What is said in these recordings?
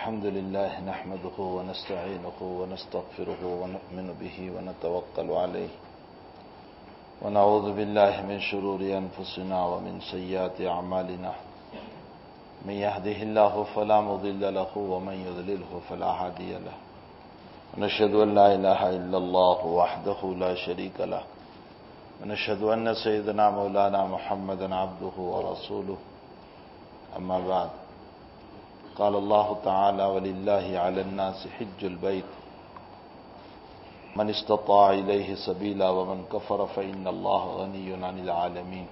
الحمد لله نحمده ونستعينه ونستغفره ونؤمن به ونتوكل عليه ونعوذ بالله من شرور أنفسنا ومن سيئات أعمالنا من يهده الله فلا مضل له ومن يضلله فلا هادي له ونشهد أن لا إله إلا الله وحده لا شريك له ونشهد أن سيدنا مولانا محمدا عبده ورسوله أما بعد قال الله تعالى ولله على الناس حج البيت من استطاع إليه سبيلا ومن كفر فإن الله غني عن العالمين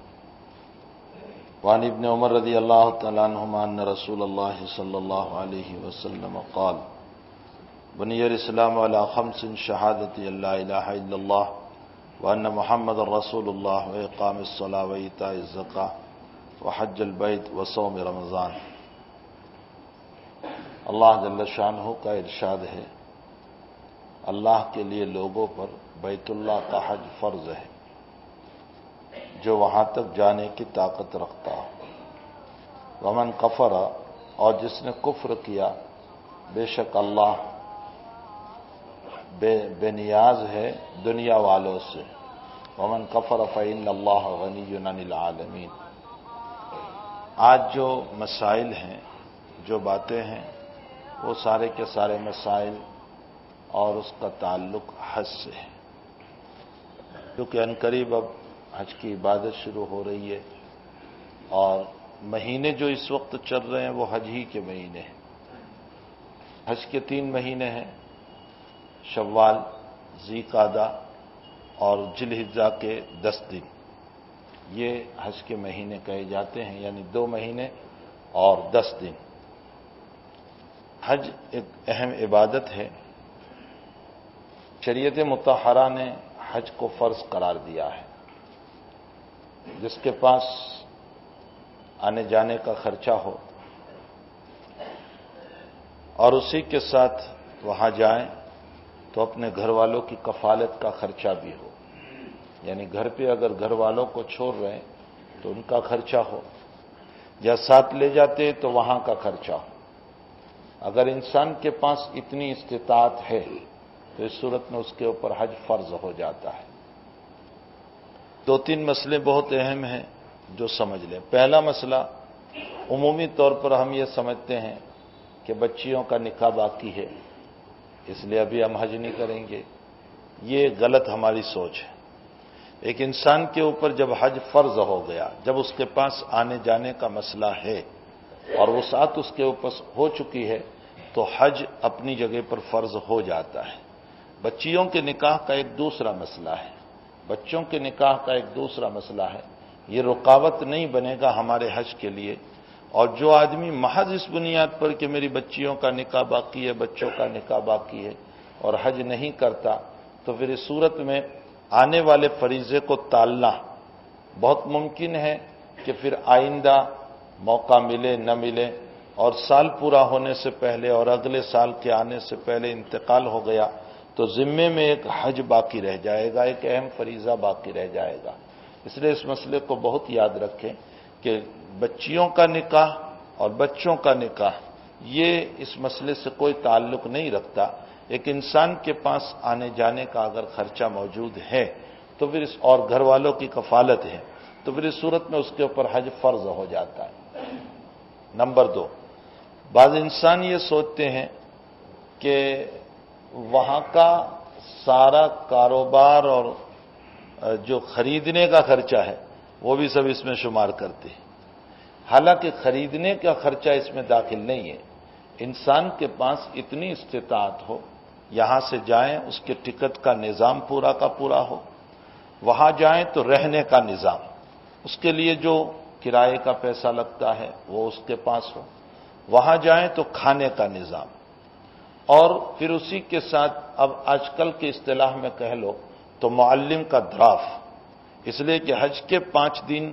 وعن ابن عمر رضي الله تعالى عنهما أن رسول الله صلى الله عليه وسلم قال بني الإسلام على 5 شهادة أن لا إله إلا الله وأن محمد رسول الله وإقام الصلاة وإيتاء الزكاة وحج البيت وصوم رمضان۔ اللہ جل شانہ کا ارشاد ہے، اللہ کے لیے لوگوں پر بیت اللہ کا حج فرض ہے جو وہاں تک جانے کی طاقت رکھتا ہو۔ ومن کفر، اور جس نے کفر کیا، بے شک اللہ بے نیاز ہے دنیا والوں سے۔ ومن کفر فإن اللہ غنی عن العالمین۔ آج جو مسائل ہیں، جو باتیں ہیں، وہ سارے کے سارے مسائل اور اس کا تعلق حج سے ہے، کیونکہ عنقریب اب حج کی عبادت شروع ہو رہی ہے، اور مہینے جو اس وقت چل رہے ہیں وہ حج ہی کے مہینے ہیں۔ حج کے 3 مہینے ہیں، شوال، ذی قعدہ اور ذی الحجہ کے 10 دن، یہ حج کے مہینے کہے جاتے ہیں، یعنی 2 مہینے اور 10 دن۔ حج ایک اہم عبادت ہے۔ شریعت مطہرہ نے حج کو فرض قرار دیا ہے۔ جس کے پاس آنے جانے کا خرچہ ہو اور اسی کے ساتھ وہاں جائیں تو اپنے گھر والوں کی کفالت کا خرچہ بھی ہو، یعنی گھر پہ اگر گھر والوں کو چھوڑ رہے ہیں تو ان کا خرچہ ہو، یا ساتھ لے جاتے تو وہاں کا خرچہ ہو۔ اگر انسان کے پاس اتنی استطاعت ہے تو اس صورت میں اس کے اوپر حج فرض ہو جاتا ہے۔ 2-3 مسئلے بہت اہم ہیں جو سمجھ لیں۔ پہلا مسئلہ، عمومی طور پر ہم یہ سمجھتے ہیں کہ بچیوں کا نکاح باقی ہے، اس لیے ابھی ہم حج نہیں کریں گے۔ یہ غلط ہماری سوچ ہے۔ ایک انسان کے اوپر جب حج فرض ہو گیا، جب اس کے پاس آنے جانے کا مسئلہ ہے اور وسعت اس کے اوپر ہو چکی ہے تو حج اپنی جگہ پر فرض ہو جاتا ہے۔ بچیوں کے نکاح کا ایک دوسرا مسئلہ ہے، بچوں کے نکاح کا ایک دوسرا مسئلہ ہے، یہ رکاوٹ نہیں بنے گا ہمارے حج کے لیے۔ اور جو آدمی محض اس بنیاد پر کہ میری بچیوں کا نکاح باقی ہے، بچوں کا نکاح باقی ہے، اور حج نہیں کرتا، تو پھر اس صورت میں آنے والے فریضے کو ٹالنا بہت ممکن ہے کہ پھر آئندہ موقع ملے نہ ملے، اور سال پورا ہونے سے پہلے اور اگلے سال کے آنے سے پہلے انتقال ہو گیا تو ذمے میں ایک حج باقی رہ جائے گا، ایک اہم فریضہ باقی رہ جائے گا۔ اس لیے اس مسئلے کو بہت یاد رکھیں کہ بچیوں کا نکاح اور بچوں کا نکاح یہ اس مسئلے سے کوئی تعلق نہیں رکھتا۔ ایک انسان کے پاس آنے جانے کا اگر خرچہ موجود ہے تو پھر اور گھر والوں کی کفالت ہے تو پھر اس صورت میں اس کے اوپر حج فرض ہو جاتا ہے۔ نمبر 2، بعض انسان یہ سوچتے ہیں کہ وہاں کا سارا کاروبار اور جو خریدنے کا خرچہ ہے وہ بھی سب اس میں شمار کرتے ہیں، حالانکہ خریدنے کا خرچہ اس میں داخل نہیں ہے۔ انسان کے پاس اتنی استطاعت ہو، یہاں سے جائیں اس کے ٹکٹ کا نظام پورا کا پورا ہو، وہاں جائیں تو رہنے کا نظام، اس کے لیے جو کرائے کا پیسہ لگتا ہے وہ اس کے پاس ہو، وہاں جائیں تو کھانے کا نظام، اور پھر اسی کے ساتھ اب آج کل کے اصطلاح میں کہہ لو تو معلم کا دراف، اس لیے کہ حج کے 5 دن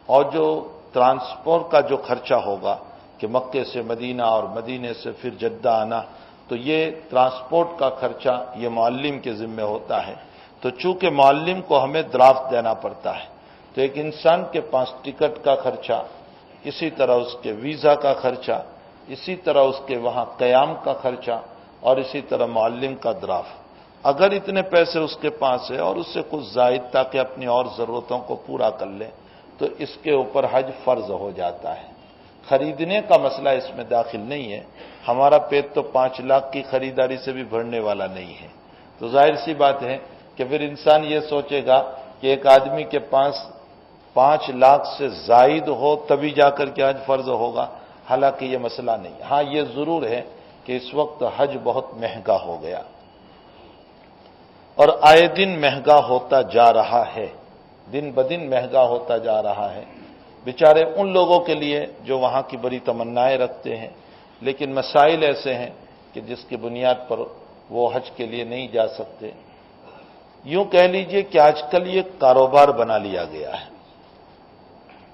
اور جو ٹرانسپورٹ کا جو خرچہ ہوگا کہ مکے سے مدینہ اور مدینے سے پھر جدہ آنا، تو یہ ٹرانسپورٹ کا خرچہ یہ معلم کے ذمہ ہوتا ہے۔ تو چونکہ معلم کو ہمیں درافت دینا پڑتا ہے، تو ایک انسان کے پاس ٹکٹ کا خرچہ، اسی طرح اس کے ویزا کا خرچہ، اسی طرح اس کے وہاں قیام کا خرچہ اور اسی طرح معلم کا دراف. اگر اتنے پیسے اس کے پاس ہے اور اس سے کچھ زائد تاکہ اپنی اور ضرورتوں کو پورا کر لے تو اس کے اوپر حج فرض ہو جاتا ہے. خریدنے کا مسئلہ اس میں داخل نہیں ہے. ہمارا پیٹ تو 5 لاکھ کی خریداری سے بھی بھرنے والا نہیں ہے. تو ظاہر سی بات ہے کہ پھر انسان یہ سوچے گا کہ ایک آدمی کے پاس 5 لاکھ سے زائد ہو تبھی جا کر کے حج فرض ہوگا. حالانکہ یہ مسئلہ نہیں. ہاں یہ ضرور ہے کہ اس وقت حج بہت مہنگا ہو گیا اور آئے دن مہنگا ہوتا جا رہا ہے. دن بدن مہنگا ہوتا جا رہا ہے. بیچارے ان لوگوں کے لیے جو وہاں کی بڑی تمنائیں رکھتے ہیں لیکن مسائل ایسے ہیں کہ جس کی بنیاد پر وہ حج کے لیے نہیں جا سکتے. یوں کہہ لیجئے کہ آج کل یہ کاروبار بنا لیا گیا ہے.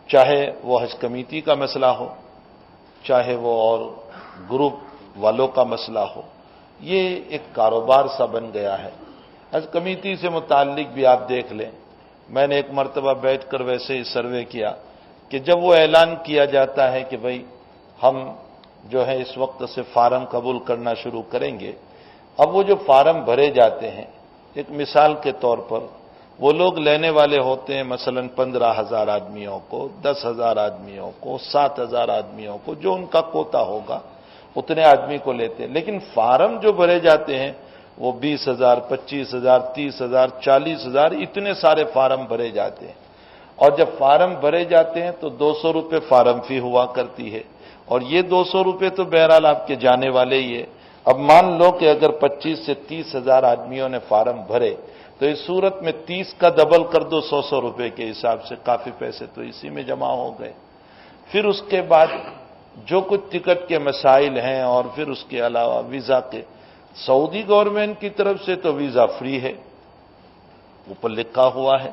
چاہے وہ حج کمیٹی کا مسئلہ ہو چاہے وہ اور گروپ والوں کا مسئلہ ہو, یہ ایک کاروبار سا بن گیا ہے. حج کمیٹی سے متعلق بھی آپ دیکھ لیں, میں نے ایک مرتبہ بیٹھ کر ویسے ہی سروے کیا کہ جب وہ اعلان کیا جاتا ہے کہ بھئی ہم جو ہے اس وقت سے فارم قبول کرنا شروع کریں گے, اب وہ جو فارم بھرے جاتے ہیں ایک مثال کے طور پر وہ لوگ لینے والے ہوتے ہیں مثلا 15,000 آدمیوں کو, 10,000 آدمیوں کو, 7,000 آدمیوں کو, جو ان کا کوتا ہوگا اتنے آدمی کو لیتے ہیں. لیکن فارم جو بھرے جاتے ہیں وہ 20,000, 25,000, 30,000, 40,000 اتنے سارے فارم بھرے جاتے ہیں. اور جب فارم بھرے جاتے ہیں تو 200 روپے فارم فی ہوا کرتی ہے, اور یہ 200 روپے تو بہرحال آپ کے جانے والے ہی ہے. اب مان لو کہ اگر 25 سے 30,000 آدمیوں نے فارم بھرے تو اس صورت میں 30 کا ڈبل کر دو 100 روپے کے حساب سے, کافی پیسے تو اسی میں جمع ہو گئے. پھر اس کے بعد جو کچھ ٹکٹ کے مسائل ہیں اور پھر اس کے علاوہ ویزا کے, سعودی گورنمنٹ کی طرف سے تو ویزا فری ہے, اوپر لکھا ہوا ہے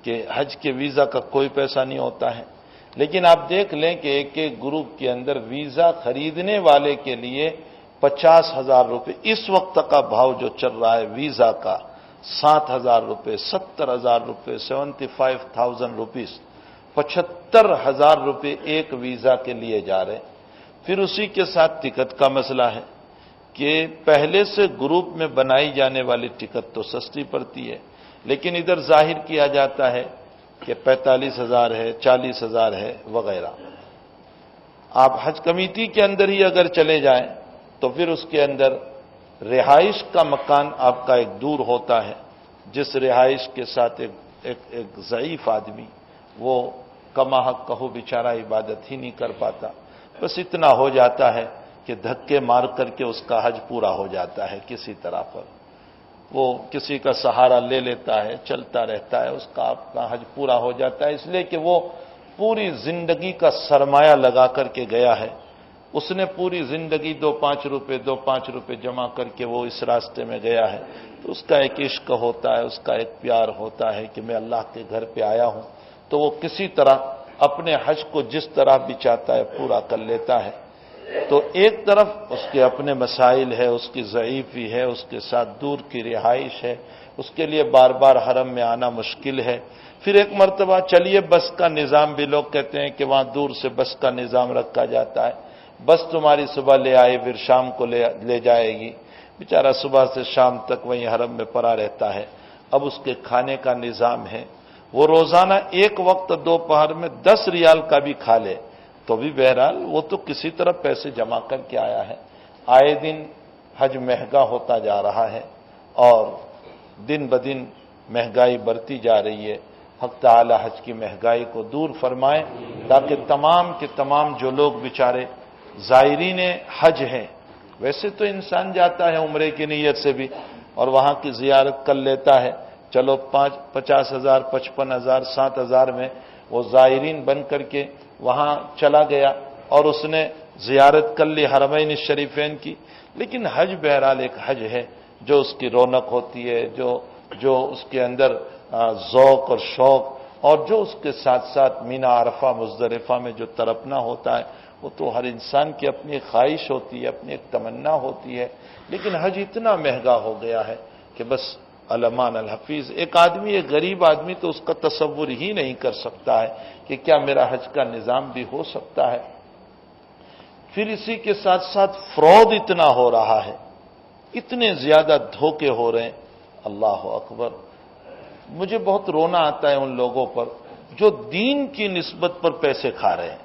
کہ حج کے ویزا کا کوئی پیسہ نہیں ہوتا ہے. لیکن آپ دیکھ لیں کہ ایک ایک گروپ کے اندر ویزا خریدنے والے کے لیے 50,000 روپے, اس وقت کا بھاؤ جو چل رہا ہے ویزا کا 7,000 روپے, 70,000 روپے, 75,000 روپیز, 75,000 روپے ایک ویزا کے لیے جا رہے ہیں. پھر اسی کے ساتھ ٹکٹ کا مسئلہ ہے کہ پہلے سے گروپ میں بنائی جانے والی ٹکٹ تو سستی پڑتی ہے, لیکن ادھر ظاہر کیا جاتا ہے کہ 45,000 ہے, 40,000 ہے وغیرہ. آپ حج کمیٹی کے اندر ہی اگر چلے جائیں تو پھر اس کے اندر رہائش کا مکان آپ کا ایک دور ہوتا ہے, جس رہائش کے ساتھ ایک ضعیف آدمی وہ کما حق کہو بیچارہ عبادت ہی نہیں کر پاتا. بس اتنا ہو جاتا ہے کہ دھکے مار کر کے اس کا حج پورا ہو جاتا ہے. کسی طرح پر وہ کسی کا سہارا لے لیتا ہے, چلتا رہتا ہے, اس کا آپ کا حج پورا ہو جاتا ہے, اس لیے کہ وہ پوری زندگی کا سرمایہ لگا کر کے گیا ہے. اس نے پوری زندگی 2-5 روپے جمع کر کے وہ اس راستے میں گیا ہے, تو اس کا ایک عشق ہوتا ہے, اس کا ایک پیار ہوتا ہے کہ میں اللہ کے گھر پہ آیا ہوں, تو وہ کسی طرح اپنے حج کو جس طرح بھی چاہتا ہے پورا کر لیتا ہے. تو ایک طرف اس کے اپنے مسائل ہے, اس کی ضعیفی ہے, اس کے ساتھ دور کی رہائش ہے, اس کے لیے بار بار حرم میں آنا مشکل ہے. پھر ایک مرتبہ چلیے بس کا نظام بھی, لوگ کہتے ہیں کہ وہاں دور سے بس کا نظام رکھا جاتا ہے, بس تمہاری صبح لے آئے پھر شام کو لے جائے گی. بیچارہ صبح سے شام تک وہیں حرم میں پڑا رہتا ہے. اب اس کے کھانے کا نظام ہے, وہ روزانہ ایک وقت دوپہر میں 10 ریال کا بھی کھا لے تو بھی بہرحال وہ تو کسی طرح پیسے جمع کر کے آیا ہے. آئے دن حج مہنگا ہوتا جا رہا ہے اور دن بدن مہنگائی بڑھتی جا رہی ہے. حق تعالی حج کی مہنگائی کو دور فرمائے تاکہ تمام کے تمام جو لوگ بیچارے زائرین حج ہیں, ویسے تو انسان جاتا ہے عمرے کی نیت سے بھی اور وہاں کی زیارت کر لیتا ہے, چلو 50,000, 55,000, 7,000 میں وہ زائرین بن کر کے وہاں چلا گیا اور اس نے زیارت کر لی حرمین الشریفین کی. لیکن حج بہرحال ایک حج ہے جو اس کی رونق ہوتی ہے, جو اس کے اندر ذوق اور شوق اور جو اس کے ساتھ ساتھ مینا عرفہ مزدلفہ میں جو تڑپنا ہوتا ہے وہ تو ہر انسان کی اپنی خواہش ہوتی ہے, اپنی ایک تمنا ہوتی ہے. لیکن حج اتنا مہنگا ہو گیا ہے کہ بس علمان الحفیظ, ایک آدمی, ایک غریب آدمی تو اس کا تصور ہی نہیں کر سکتا ہے کہ کیا میرا حج کا نظام بھی ہو سکتا ہے. پھر اسی کے ساتھ ساتھ فراڈ اتنا ہو رہا ہے، اتنے زیادہ دھوکے ہو رہے ہیں، اللہ اکبر۔ مجھے بہت رونا آتا ہے ان لوگوں پر جو دین کی نسبت پر پیسے کھا رہے ہیں،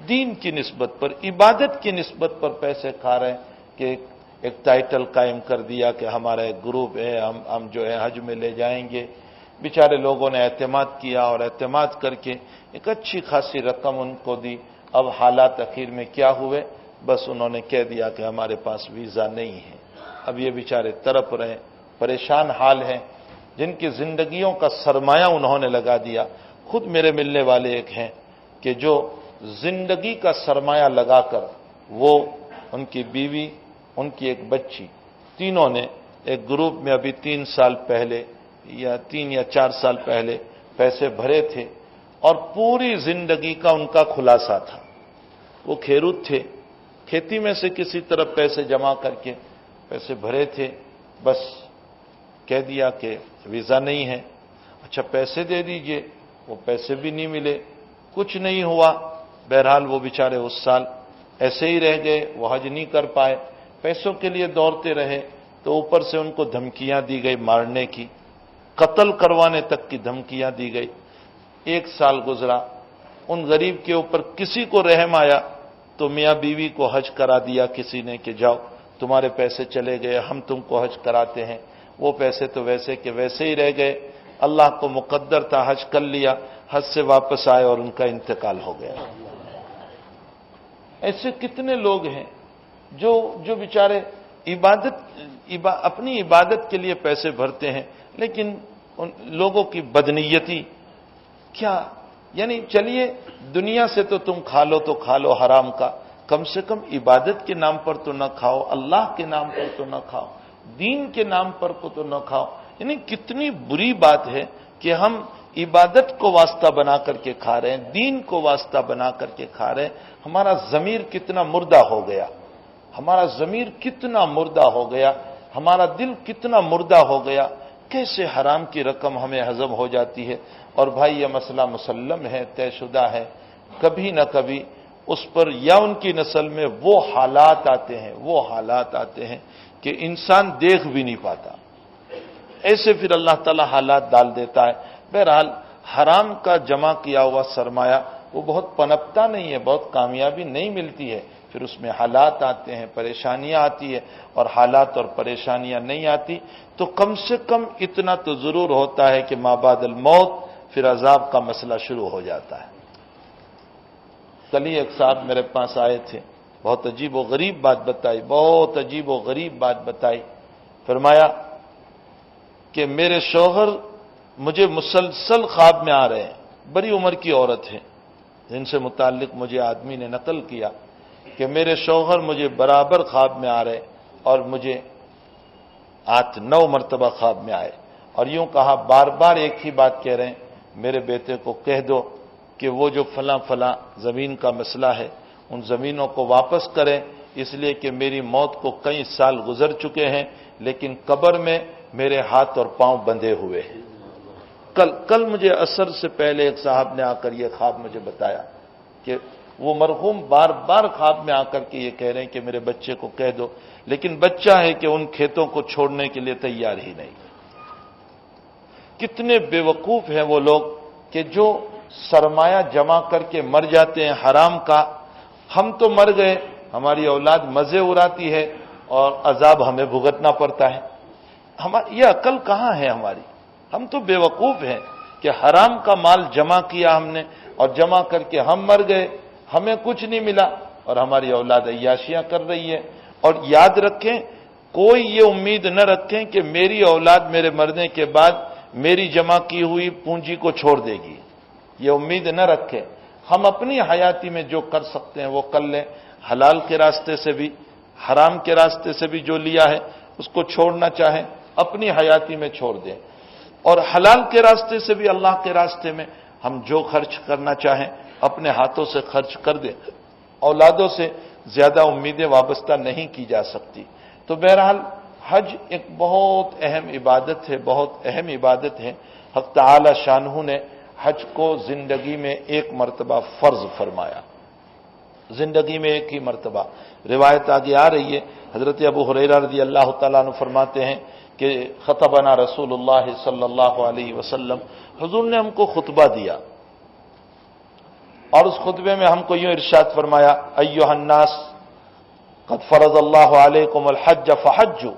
دین کی نسبت پر، عبادت کی نسبت پر پیسے کھا رہے ہیں، کہ ایک ٹائٹل قائم کر دیا کہ ہمارا ایک گروپ ہے، ہم جو ہے حج میں لے جائیں گے۔ بیچارے لوگوں نے اعتماد کیا اور اعتماد کر کے ایک اچھی خاصی رقم ان کو دی۔ اب حالات اخیر میں کیا ہوئے، بس انہوں نے کہہ دیا کہ ہمارے پاس ویزا نہیں ہے۔ اب یہ بیچارے تڑپ رہے، پریشان حال ہیں، جن کی زندگیوں کا سرمایہ انہوں نے لگا دیا۔ خود میرے ملنے والے ایک ہیں کہ جو زندگی کا سرمایہ لگا کر، وہ، ان کی بیوی، ان کی ایک بچی، تینوں نے ایک گروپ میں ابھی 3 سال پہلے یا 3 یا 4 سال پہلے پیسے بھرے تھے، اور پوری زندگی کا ان کا خلاصہ تھا۔ وہ کھیروت تھے، کھیتی میں سے کسی طرح پیسے جمع کر کے پیسے بھرے تھے، بس کہہ دیا کہ ویزا نہیں ہے۔ اچھا پیسے دے دیجئے، وہ پیسے بھی نہیں ملے، کچھ نہیں ہوا۔ بہرحال وہ بیچارے اس سال ایسے ہی رہ گئے، وہ حج نہیں کر پائے، پیسوں کے لیے دوڑتے رہے، تو اوپر سے ان کو دھمکیاں دی گئی مارنے کی، قتل کروانے تک کی دھمکیاں دی گئی۔ 1 سال گزرا، ان غریب کے اوپر کسی کو رحم آیا تو میاں بیوی کو حج کرا دیا کسی نے کہ جاؤ تمہارے پیسے چلے گئے، ہم تم کو حج کراتے ہیں۔ وہ پیسے تو ویسے کہ ویسے ہی رہ گئے، اللہ کو مقدر تھا، حج کر لیا، حج سے واپس آئے اور ان کا انتقال ہو گیا۔ ایسے کتنے لوگ ہیں جو بیچارے اپنی عبادت کے لیے پیسے بھرتے ہیں، لیکن ان لوگوں کی بدنیتی کیا، یعنی چلیے دنیا سے تو تم کھا لو تو کھا لو حرام کا، کم سے کم عبادت کے نام پر تو نہ کھاؤ، اللہ کے نام پر تو نہ کھاؤ، دین کے نام پر کو تو نہ کھاؤ۔ یعنی کتنی بری بات ہے کہ ہم عبادت کو واسطہ بنا کر کے کھا رہے ہیں، دین کو واسطہ بنا کر کے کھا رہے ہیں۔ ہمارا ضمیر کتنا مردہ ہو گیا، ہمارا ضمیر کتنا مردہ ہو گیا، ہمارا دل کتنا مردہ ہو گیا، کیسے حرام کی رقم ہمیں ہضم ہو جاتی ہے۔ اور بھائی یہ مسئلہ مسلم ہے، طے شدہ ہے، کبھی نہ کبھی اس پر یا ان کی نسل میں وہ حالات آتے ہیں کہ انسان دیکھ بھی نہیں پاتا، ایسے پھر اللہ تعالیٰ حالات ڈال دیتا ہے۔ بہرحال حرام کا جمع کیا ہوا سرمایہ وہ بہت پنپتا نہیں ہے، بہت کامیابی نہیں ملتی ہے، پھر اس میں حالات آتے ہیں، پریشانیاں آتی ہے، اور حالات اور پریشانیاں نہیں آتی تو کم سے کم اتنا تو ضرور ہوتا ہے کہ ما بعد الموت پھر عذاب کا مسئلہ شروع ہو جاتا ہے۔ کل ہی ایک صاحب میرے پاس آئے تھے، بہت عجیب و غریب بات بتائی، بہت عجیب و غریب بات بتائی۔ فرمایا کہ میرے شوہر مجھے مسلسل خواب میں آ رہے ہیں، بڑی عمر کی عورت ہے، جن سے متعلق مجھے آدمی نے نقل کیا کہ میرے شوہر مجھے برابر خواب میں آ رہے، اور مجھے 8-9 مرتبہ خواب میں آئے، اور یوں کہا بار بار ایک ہی بات کہہ رہے ہیں، میرے بیٹے کو کہہ دو کہ وہ جو فلاں فلاں زمین کا مسئلہ ہے ان زمینوں کو واپس کریں، اس لیے کہ میری موت کو کئی سال گزر چکے ہیں، لیکن قبر میں میرے ہاتھ اور پاؤں بندھے ہوئے ہیں۔ کل مجھے عصر سے پہلے ایک صاحب نے آ کر یہ خواب مجھے بتایا کہ وہ مرحوم بار بار خواب میں آ کر کے یہ کہہ رہے ہیں کہ میرے بچے کو کہہ دو، لیکن بچہ ہے کہ ان کھیتوں کو چھوڑنے کے لیے تیار ہی نہیں۔ کتنے بے وقوف ہیں وہ لوگ کہ جو سرمایہ جمع کر کے مر جاتے ہیں حرام کا۔ ہم تو مر گئے، ہماری اولاد مزے اڑاتی ہے اور عذاب ہمیں بھگتنا پڑتا ہے۔ یہ عقل کہاں ہے ہماری؟ ہم تو بے وقوف ہیں کہ حرام کا مال جمع کیا ہم نے، اور جمع کر کے ہم مر گئے، ہمیں کچھ نہیں ملا، اور ہماری اولاد عیاشیاں کر رہی ہے۔ اور یاد رکھیں، کوئی یہ امید نہ رکھیں کہ میری اولاد میرے مرنے کے بعد میری جمع کی ہوئی پونجی کو چھوڑ دے گی، یہ امید نہ رکھیں۔ ہم اپنی حیاتی میں جو کر سکتے ہیں وہ کر لیں، حلال کے راستے سے بھی، حرام کے راستے سے بھی جو لیا ہے اس کو چھوڑنا چاہیں اپنی حیاتی میں چھوڑ دیں، اور حلال کے راستے سے بھی اللہ کے راستے میں ہم جو خرچ کرنا چاہیں اپنے ہاتھوں سے خرچ کر دیں۔ اولادوں سے زیادہ امیدیں وابستہ نہیں کی جا سکتی۔ تو بہرحال حج ایک بہت اہم عبادت ہے، بہت اہم عبادت ہے۔ حق تعالی شانہ نے حج کو زندگی میں 1 مرتبہ فرض فرمایا، زندگی میں ایک ہی مرتبہ۔ روایت آگے آ رہی ہے، حضرت ابو ہریرہ رضی اللہ تعالیٰ عنہ فرماتے ہیں کہ خطبنا رسول اللہ صلی اللہ علیہ وسلم، حضور نے ہم کو خطبہ دیا، اور اس خطبے میں ہم کو یوں ارشاد فرمایا، ایھا الناس قد فرض اللہ علیکم الحج فحجوا،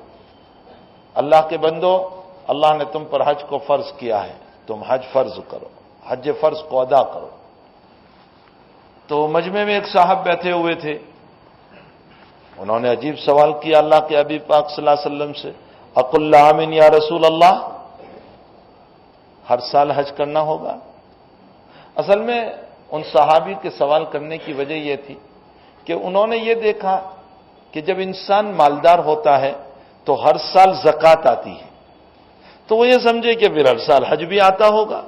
اللہ کے بندو، اللہ نے تم پر حج کو فرض کیا ہے، تم حج فرض کرو، حج فرض کو ادا کرو۔ تو مجمع میں ایک صاحب بیٹھے ہوئے تھے، انہوں نے عجیب سوال کیا اللہ کے حبیب پاک صلی اللہ علیہ وسلم سے، اقل عام یا رسول اللہ، ہر سال حج کرنا ہوگا؟ اصل میں ان صحابی کے سوال کرنے کی وجہ یہ تھی کہ انہوں نے یہ دیکھا کہ جب انسان مالدار ہوتا ہے تو ہر سال زکوٰۃ آتی ہے، تو وہ یہ سمجھے کہ پھر ہر سال حج بھی آتا ہوگا،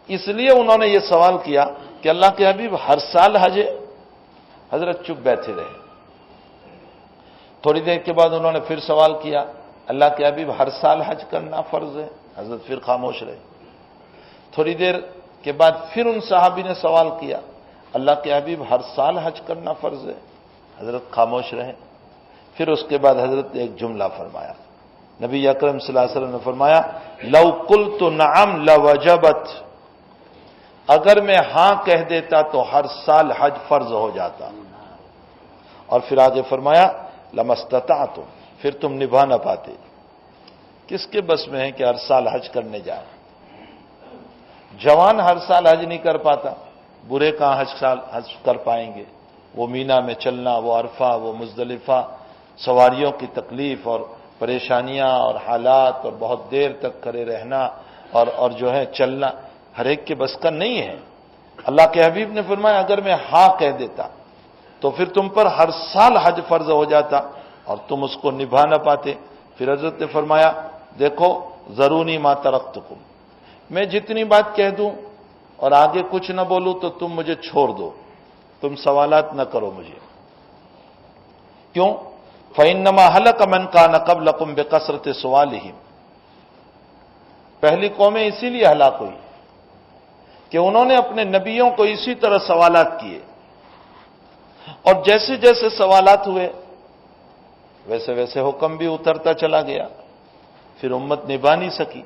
اس لیے انہوں نے یہ سوال کیا کہ اللہ کے حبیب ہر سال حج ہے؟ حضرت چپ بیٹھے رہے۔ تھوڑی دیر کے بعد انہوں نے پھر سوال کیا، اللہ کے حبیب ہر سال حج کرنا فرض ہے؟ حضرت پھر خاموش رہے۔ تھوڑی دیر کے بعد پھر ان صحابی نے سوال کیا، اللہ کے حبیب ہر سال حج کرنا فرض ہے؟ حضرت خاموش رہے۔ پھر اس کے بعد حضرت نے ایک جملہ فرمایا، نبی اکرم صلی اللہ علیہ وسلم نے فرمایا، لو قلت نعم لوجبت، اگر میں ہاں کہہ دیتا تو ہر سال حج فرض ہو جاتا۔ اور پھر آگے فرمایا، لما استطعتم، پھر تم نبھا نہ پاتے۔ کس کے بس میں ہے کہ ہر سال حج کرنے جائے؟ جوان ہر سال حج نہیں کر پاتا، برے کہاں حج کر پائیں گے؟ وہ مینا میں چلنا، وہ عرفہ، وہ مزدلفہ، سواریوں کی تکلیف اور پریشانیاں اور حالات، اور بہت دیر تک کھڑے رہنا، اور جو ہے چلنا، ہر ایک کے بس کا نہیں ہے۔ اللہ کے حبیب نے فرمایا اگر میں ہاں کہہ دیتا تو پھر تم پر ہر سال حج فرض ہو جاتا اور تم اس کو نبھا نہ پاتے۔ پھر حضرت نے فرمایا، دیکھو ذرونی ما ترکتکم، میں جتنی بات کہہ دوں اور آگے کچھ نہ بولوں تو تم مجھے چھوڑ دو، تم سوالات نہ کرو مجھے۔ کیوں؟ فَإِنَّمَا هَلَكَ مَنْ كَانَ قَبْلَكُمْ بِكَثْرَةِ سُؤَالِهِمْ، پہلی قومیں اسی لیے ہلاک ہوئی کہ انہوں نے اپنے نبیوں کو اسی طرح سوالات کیے، اور جیسے جیسے سوالات ہوئے ویسے ویسے حکم بھی اترتا چلا گیا، پھر امت نبھا نہیں سکی،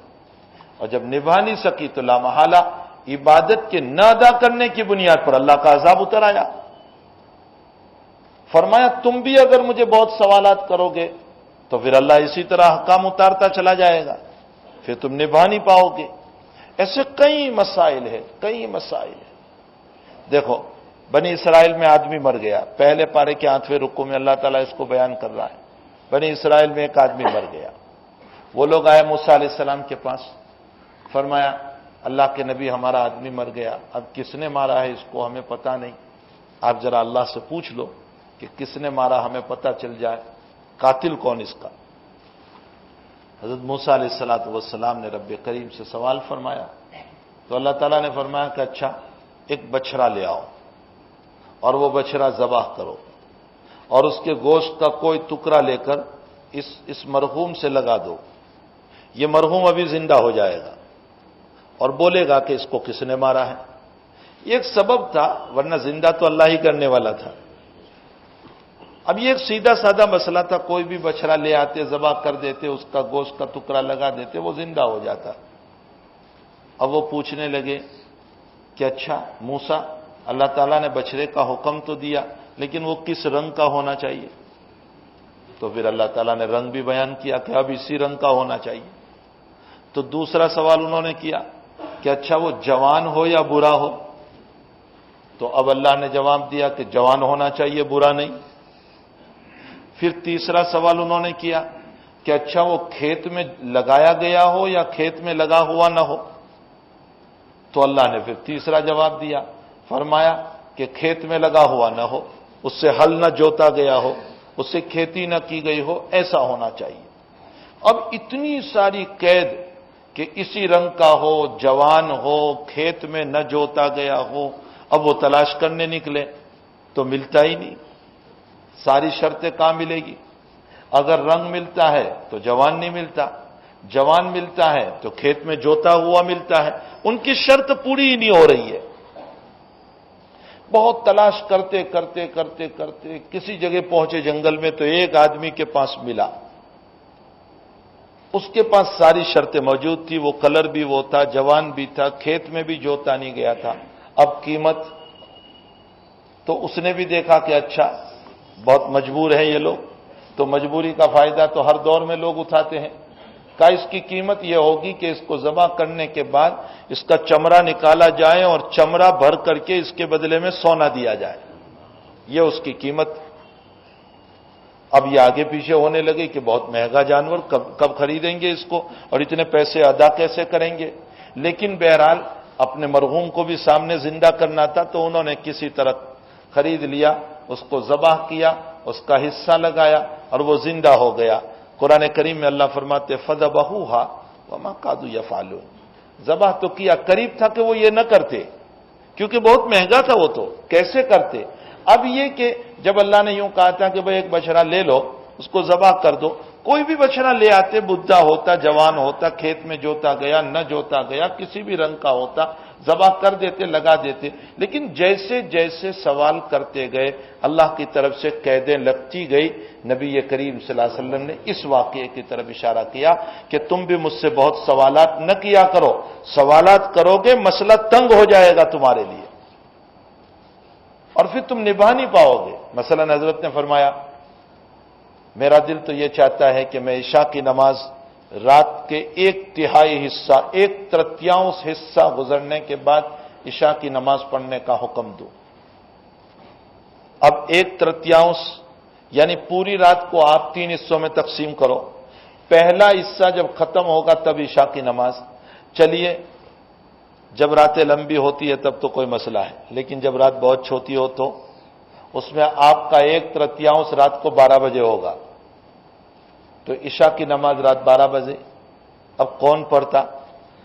اور جب نبھا نہیں سکی تو لامحالہ عبادت کے نہ ادا کرنے کی بنیاد پر اللہ کا عذاب اتر آیا۔ فرمایا تم بھی اگر مجھے بہت سوالات کرو گے تو پھر اللہ اسی طرح احکام اتارتا چلا جائے گا، پھر تم نبھا نہیں پاؤ گے۔ ایسے کئی مسائل ہیں، کئی مسائل ہیں۔ دیکھو بنی اسرائیل میں آدمی مر گیا، پہلے پارے کے 8ویں رکوع میں اللہ تعالیٰ اس کو بیان کر رہا ہے۔ بنی اسرائیل میں ایک آدمی مر گیا، وہ لوگ آئے موسیٰ علیہ السلام کے پاس، فرمایا اللہ کے نبی ہمارا آدمی مر گیا، اب کس نے مارا ہے اس کو ہمیں پتہ نہیں، آپ ذرا اللہ سے پوچھ لو کہ کس نے مارا، ہمیں پتہ چل جائے قاتل کون اس کا۔ حضرت موسیٰ علیہ السلام نے رب کریم سے سوال فرمایا تو اللہ تعالیٰ نے فرمایا کہ اچھا ایک بچھڑا لے آؤ اور وہ بچھڑا ذبح کرو، اور اس کے گوشت کا کوئی ٹکڑا لے کر اس مرحوم سے لگا دو، یہ مرحوم ابھی زندہ ہو جائے گا اور بولے گا کہ اس کو کس نے مارا ہے۔ یہ ایک سبب تھا، ورنہ زندہ تو اللہ ہی کرنے والا تھا۔ اب یہ ایک سیدھا سادہ مسئلہ تھا، کوئی بھی بچھڑا لے آتے، ذبح کر دیتے، اس کا گوشت کا ٹکڑا لگا دیتے، وہ زندہ ہو جاتا۔ اب وہ پوچھنے لگے کہ اچھا موسیٰ، اللہ تعالیٰ نے بچھڑے کا حکم تو دیا لیکن وہ کس رنگ کا ہونا چاہیے؟ تو پھر اللہ تعالیٰ نے رنگ بھی بیان کیا کہ اب اسی رنگ کا ہونا چاہیے۔ تو دوسرا سوال انہوں نے کیا کہ اچھا وہ جوان ہو یا برا ہو؟ تو اب اللہ نے جواب دیا کہ جوان ہونا چاہیے، برا نہیں۔ پھر تیسرا سوال انہوں نے کیا کہ اچھا وہ کھیت میں لگایا گیا ہو یا کھیت میں لگا ہوا نہ ہو؟ تو اللہ نے پھر تیسرا جواب دیا، فرمایا کہ کھیت میں لگا ہوا نہ ہو، اس سے ہل نہ جوتا گیا ہو، اس سے کھیتی نہ کی گئی ہو، ایسا ہونا چاہیے۔ اب اتنی ساری قید کہ اسی رنگ کا ہو، جوان ہو، کھیت میں نہ جوتا گیا ہو، اب وہ تلاش کرنے نکلے تو ملتا ہی نہیں۔ ساری شرطیں کہاں ملے گی؟ اگر رنگ ملتا ہے تو جوان نہیں ملتا، جوان ملتا ہے تو کھیت میں جوتا ہوا ملتا ہے، ان کی شرط پوری ہی نہیں ہو رہی ہے۔ بہت تلاش کرتے کرتے کرتے کرتے کسی جگہ پہنچے جنگل میں، تو ایک آدمی کے پاس ملا، اس کے پاس ساری شرطیں موجود تھی، وہ کلر بھی وہ تھا، جوان بھی تھا، کھیت میں بھی جوتا نہیں گیا تھا۔ اب قیمت تو اس نے بھی دیکھا کہ اچھا بہت مجبور ہیں یہ لوگ، تو مجبوری کا فائدہ تو ہر دور میں لوگ اٹھاتے ہیں۔ کہا اس کی قیمت یہ ہوگی کہ اس کو ذبح کرنے کے بعد اس کا چمڑا نکالا جائے اور چمڑا بھر کر کے اس کے بدلے میں سونا دیا جائے، یہ اس کی قیمت۔ اب یہ آگے پیچھے ہونے لگے کہ بہت مہنگا جانور، کب خریدیں گے اس کو، اور اتنے پیسے ادا کیسے کریں گے؟ لیکن بہرحال اپنے مرحوم کو بھی سامنے زندہ کرنا تھا، تو انہوں نے کسی طرح خرید لیا، اس کو ذبح کیا، اس کا حصہ لگایا اور وہ زندہ ہو گیا۔ قرآن کریم میں اللہ فرماتے فذبحوها وما كادوا يفعلون، ذبح تو کیا، قریب تھا کہ وہ یہ نہ کرتے، کیونکہ بہت مہنگا تھا، وہ تو کیسے کرتے؟ اب یہ کہ جب اللہ نے یوں کہا تھا کہ بھئی ایک بچڑا لے لو، اس کو ذبح کر دو، کوئی بھی بچڑا لے آتے، بڈھا ہوتا، جوان ہوتا، کھیت میں جوتا گیا، نہ جوتا گیا، کسی بھی رنگ کا ہوتا، ذبح کر دیتے، لگا دیتے۔ لیکن جیسے جیسے سوال کرتے گئے، اللہ کی طرف سے قیدیں لگتی گئی۔ نبی کریم صلی اللہ علیہ وسلم نے اس واقعے کی طرف اشارہ کیا کہ تم بھی مجھ سے بہت سوالات نہ کیا کرو، سوالات کرو گے مسئلہ تنگ ہو جائے گا تمہارے لیے، اور پھر تم نبھا نہیں پاؤ گے۔ مثلا حضرت نے فرمایا میرا دل تو یہ چاہتا ہے کہ میں عشاء کی نماز رات کے 1/3 حصہ، 1/3 حصہ گزرنے کے بعد عشاء کی نماز پڑھنے کا حکم دوں۔ اب 1/3 یعنی پوری رات کو آپ 3 حصوں میں تقسیم کرو، پہلا حصہ جب ختم ہوگا تب عشاء کی نماز۔ چلیے جب راتیں لمبی ہوتی ہے تب تو کوئی مسئلہ ہے، لیکن جب رات بہت چھوٹی ہو تو اس میں آپ کا 1/3 رات کو 12 بجے ہوگا، تو عشاء کی نماز رات 12 بجے اب کون پڑھتا؟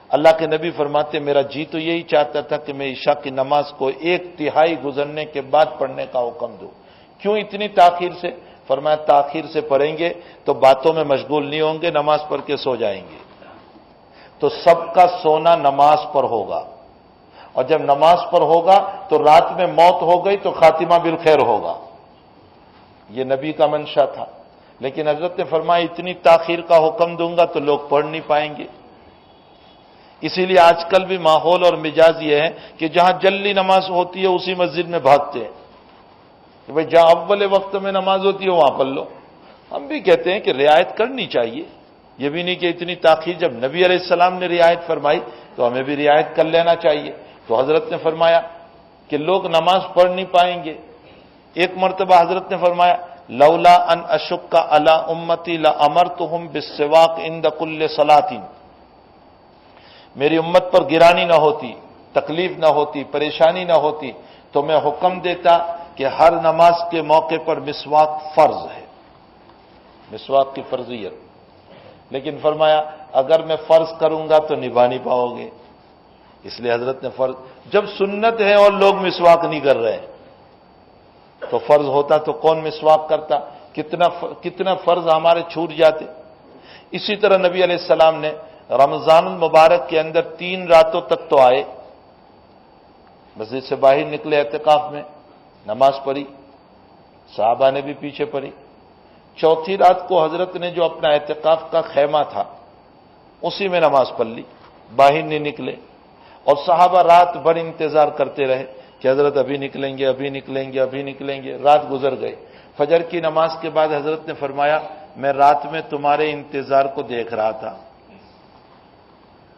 اللہ کے نبی فرماتے میرا جی تو یہی چاہتا تھا کہ میں عشاء کی نماز کو 1/3 گزرنے کے بعد پڑھنے کا حکم دوں۔ کیوں اتنی تاخیر سے؟ فرمایا تاخیر سے پڑھیں گے تو باتوں میں مشغول نہیں ہوں گے، نماز پڑھ کے سو جائیں گے، تو سب کا سونا نماز پر ہوگا، اور جب نماز پر ہوگا تو رات میں موت ہو گئی تو خاتمہ بالخیر ہوگا۔ یہ نبی کا منشا تھا، لیکن حضرت نے فرمایا اتنی تاخیر کا حکم دوں گا تو لوگ پڑھ نہیں پائیں گے۔ اسی لیے آج کل بھی ماحول اور مزاج یہ ہے کہ جہاں جلدی نماز ہوتی ہے اسی مسجد میں بھاگتے ہیں کہ بھئی جہاں اول وقت میں نماز ہوتی ہے وہاں پڑھ لو۔ ہم بھی کہتے ہیں کہ رعایت کرنی چاہیے، یہ بھی نہیں کہ اتنی تاخیر، جب نبی علیہ السلام نے رعایت فرمائی تو ہمیں بھی رعایت کر لینا چاہیے۔ تو حضرت نے فرمایا کہ لوگ نماز پڑھ نہیں پائیں گے۔ ایک مرتبہ حضرت نے فرمایا لولا ان اشق علی امتی لامرتهم بالسواک عند کل صلاۃ، میری امت پر گرانی نہ ہوتی، تکلیف نہ ہوتی، پریشانی نہ ہوتی تو میں حکم دیتا کہ ہر نماز کے موقع پر مسواک فرض ہے، مسواک کی فرضیت۔ لیکن فرمایا اگر میں فرض کروں گا تو نبھا نہیں پاؤ گے، اس لیے حضرت نے فرض، جب سنت ہے اور لوگ مسواک نہیں کر رہے تو فرض ہوتا تو کون مسواک کرتا؟ کتنا فرض ہمارے چھوٹ جاتے۔ اسی طرح نبی علیہ السلام نے رمضان المبارک کے اندر 3 راتوں تک تو آئے، مسجد سے باہر نکلے، اعتکاف میں نماز پڑھی، صحابہ نے بھی پیچھے پڑھی۔ چوتھی رات کو حضرت نے جو اپنا اعتکاف کا خیمہ تھا اسی میں نماز پڑھ لی، باہر نہیں نکلے، اور صحابہ رات بھر انتظار کرتے رہے کہ حضرت ابھی نکلیں گے، ابھی نکلیں گے، ابھی نکلیں گے۔ رات گزر گئی، فجر کی نماز کے بعد حضرت نے فرمایا میں رات میں تمہارے انتظار کو دیکھ رہا تھا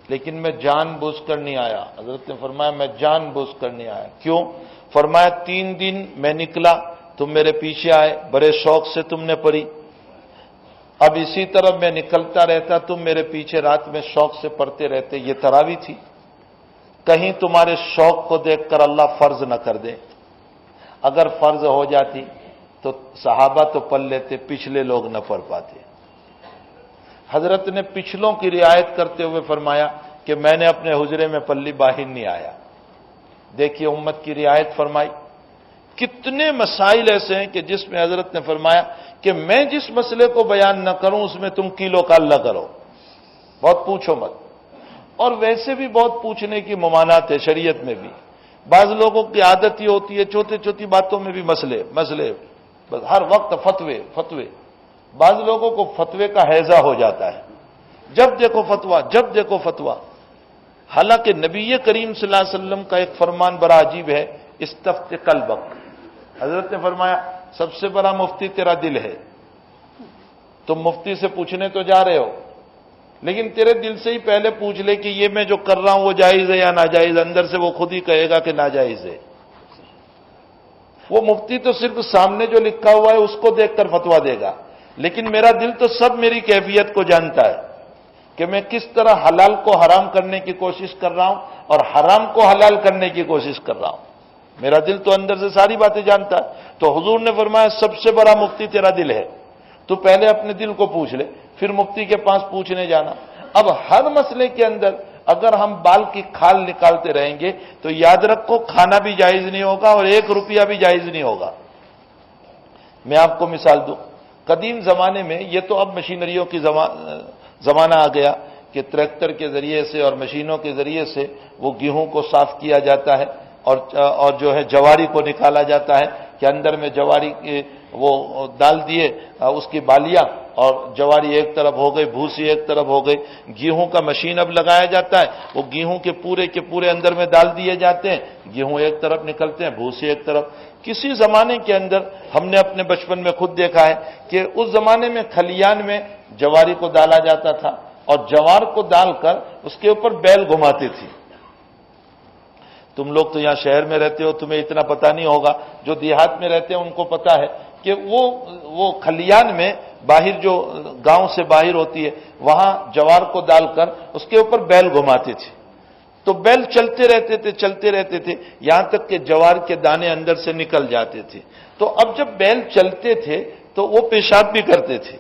لیکن میں جان بوجھ کر نہیں آیا۔ حضرت نے فرمایا میں جان بوجھ کر نہیں آیا۔ کیوں؟ فرمایا 3 دن میں نکلا، تم میرے پیچھے آئے، بڑے شوق سے تم نے پڑھی، اب اسی طرح میں نکلتا رہتا، تم میرے پیچھے رات میں شوق سے پڑھتے رہتے۔ یہ تراویح تھی، کہیں تمہارے شوق کو دیکھ کر اللہ فرض نہ کر دے، اگر فرض ہو جاتی تو صحابہ تو پڑھ لیتے، پچھلے لوگ نہ پڑھ پاتے۔ حضرت نے پچھلوں کی رعایت کرتے ہوئے فرمایا کہ میں نے اپنے حجرے میں پلی باہر نہیں آیا۔ دیکھیے امت کی رعایت فرمائی۔ کتنے مسائل ایسے ہیں کہ جس میں حضرت نے فرمایا کہ میں جس مسئلے کو بیان نہ کروں اس میں تم کیلو کال نہ کرو، بہت پوچھو مت۔ اور ویسے بھی بہت پوچھنے کی ممانعت ہے شریعت میں بھی، بعض لوگوں کی عادت یہ ہوتی ہے چھوٹی چھوٹی باتوں میں بھی مسئلے بس ہر وقت فتوے. بعض لوگوں کو فتوے کا ہیضہ ہو جاتا ہے، جب دیکھو فتویٰ. حالانکہ نبی کریم صلی اللہ علیہ وسلم کا ایک فرمان بڑا عجیب ہے، استفت قلبک. حضرت نے فرمایا سب سے بڑا مفتی تیرا دل ہے. تم مفتی سے پوچھنے تو جا رہے ہو، لیکن تیرے دل سے ہی پہلے پوچھ لے کہ یہ میں جو کر رہا ہوں وہ جائز ہے یا ناجائز. اندر سے وہ خود ہی کہے گا کہ ناجائز ہے. وہ مفتی تو صرف سامنے جو لکھا ہوا ہے اس کو دیکھ کر فتویٰ دے گا، لیکن میرا دل تو سب میری کیفیت کو جانتا ہے کہ میں کس طرح حلال کو حرام کرنے کی کوشش کر رہا ہوں اور حرام کو حلال کرنے کی کوشش کر رہا ہوں. میرا دل تو اندر سے ساری باتیں جانتا ہے. تو حضور نے فرمایا سب سے بڑا مفتی تیرا دل ہے. تو پہلے اپنے دل کو پوچھ لے، پھر مفتی کے پاس پوچھنے جانا. اب ہر مسئلے کے اندر اگر ہم بال کی کھال نکالتے رہیں گے تو یاد رکھو کھانا بھی جائز نہیں ہوگا اور 1 روپیہ بھی جائز نہیں ہوگا. میں آپ کو مثال دوں، قدیم زمانے میں، یہ تو اب مشینریوں کی زمانہ آ گیا کہ ٹریکٹر کے ذریعے سے اور مشینوں کے ذریعے سے وہ گیہوں کو صاف کیا جاتا ہے اور جو ہے جواری کو نکالا جاتا ہے کہ اندر میں جواری وہ ڈال دیے اس کی بالیاں اور جواری ایک طرف ہو گئی، بھوسی ایک طرف ہو گئی. گیہوں کا مشین اب لگایا جاتا ہے، وہ گیہوں کے پورے اندر میں ڈال دیے جاتے ہیں. گیہوں ایک طرف نکلتے ہیں، بھوسی ایک طرف. کسی زمانے کے اندر ہم نے اپنے بچپن میں خود دیکھا ہے کہ اس زمانے میں کھلیان میں جواری کو ڈالا جاتا تھا اور جوار کو ڈال کر اس کے اوپر بیل گھماتی تھی. تم لوگ تو یہاں شہر میں رہتے ہو، تمہیں اتنا پتہ نہیں ہوگا. جو دیہات میں رہتے ہیں ان کو پتہ ہے کہ وہ کھلیان میں باہر جو گاؤں سے باہر ہوتی ہے وہاں جوار کو ڈال کر اس کے اوپر بیل گھماتی تھی. تو بیل چلتے رہتے تھے یہاں تک کہ جوار کے دانے اندر سے نکل جاتے تھے. تو اب جب بیل چلتے تھے تو وہ پیشاب بھی کرتے تھے،